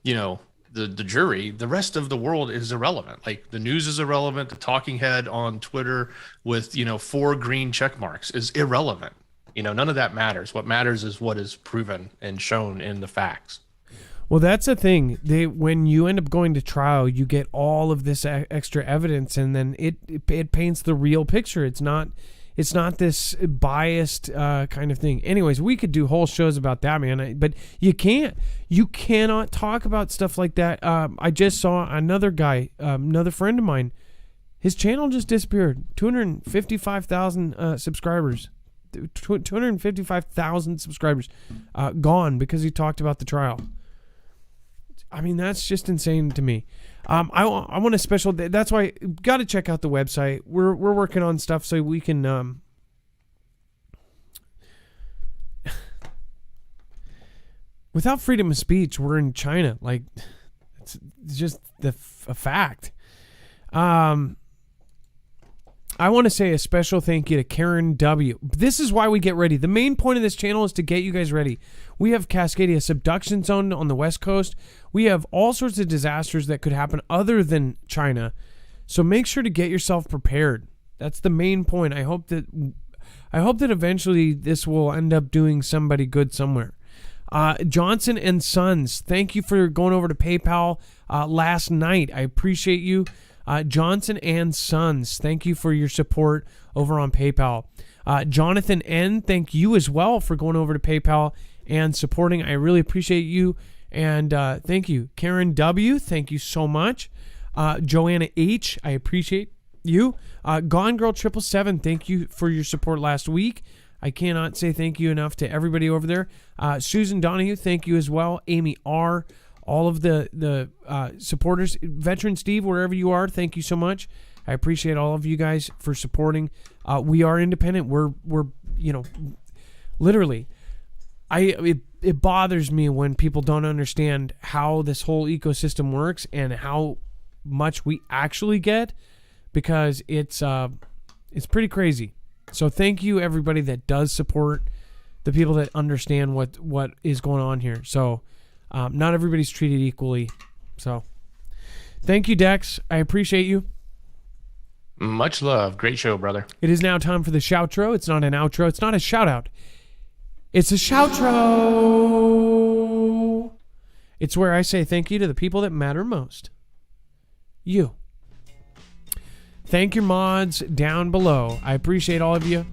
the jury, the rest of the world is irrelevant. Like, the news is irrelevant. The talking head on Twitter with 4 green check marks is irrelevant. None of that matters. What matters is what is proven and shown in the facts. Well, that's the thing. When you end up going to trial, you get all of this extra evidence, and then it paints the real picture. It's not this biased kind of thing. Anyways, we could do whole shows about that, man. But you can't. You cannot talk about stuff like that. I just saw another guy, another friend of mine. His channel just disappeared. 255,000 subscribers. 255,000 subscribers gone because he talked about the trial. I mean, that's just insane to me. I want a special. That's why got to check out the website. We're working on stuff so we can. Without freedom of speech, we're in China. Like, it's just a fact. I want to say a special thank you to Karen W. This is why we get ready. The main point of this channel is to get you guys ready. We have Cascadia subduction zone on the West Coast. We have all sorts of disasters that could happen other than China. So make sure to get yourself prepared. That's the main point. I hope that eventually this will end up doing somebody good somewhere. Johnson and Sons, thank you for going over to PayPal last night. I appreciate you. Johnson and Sons, thank you for your support over on PayPal. Jonathan N., thank you as well for going over to PayPal and supporting. I really appreciate you, and thank you. Karen W., thank you so much. Joanna H., I appreciate you. Gone Girl 777, thank you for your support last week. I cannot say thank you enough to everybody over there. Susan Donahue, thank you as well. Amy R., all of the supporters, Veteran Steve, wherever you are, thank you so much. I appreciate all of you guys for supporting. We are independent. We're literally. It bothers me when people don't understand how this whole ecosystem works and how much we actually get, because it's pretty crazy. So thank you everybody that does support, the people that understand what is going on here. So. Not everybody's treated equally. So, thank you, Dex. I appreciate you. Much love. Great show, brother. It is now time for the shoutro. It's not an outro. It's not a shout-out. It's a shoutro. It's where I say thank you to the people that matter most. You. Thank your mods down below. I appreciate all of you.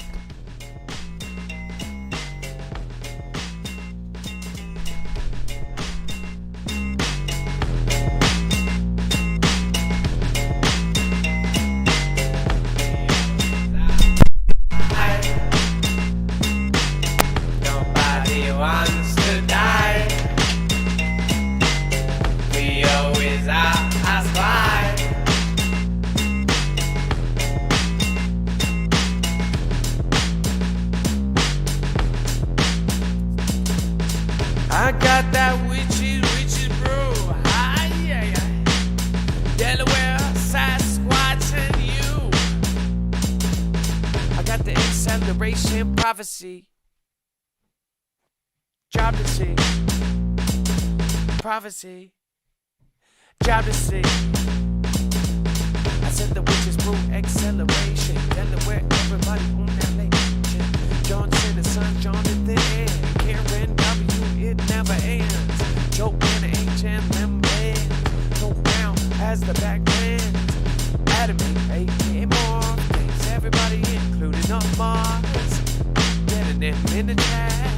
Nobody wants to die. We always ask why. I got that witchy brew. Aye, aye, aye. Delaware, Sasquatch, and you. I got the acceleration prophecy. Job to see. Prophecy. Job to see. I said the witch's brew acceleration. Delaware, everybody on that lake. Johnson and Son, Jonathan N. Karen W. It never ends. Joe and H and them bands. Go down as the back band. Adam and more things. Everybody including up Mars. Getting them in the chat.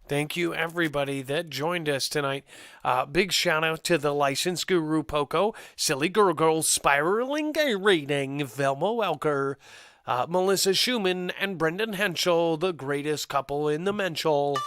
Thank you, everybody that joined us tonight. Big shout out to the license guru Poco, Silly Girl Spiraling Gay Reading, Velma Welker, Melissa Schumann, and Brendan Henschel, the greatest couple in the Menschel.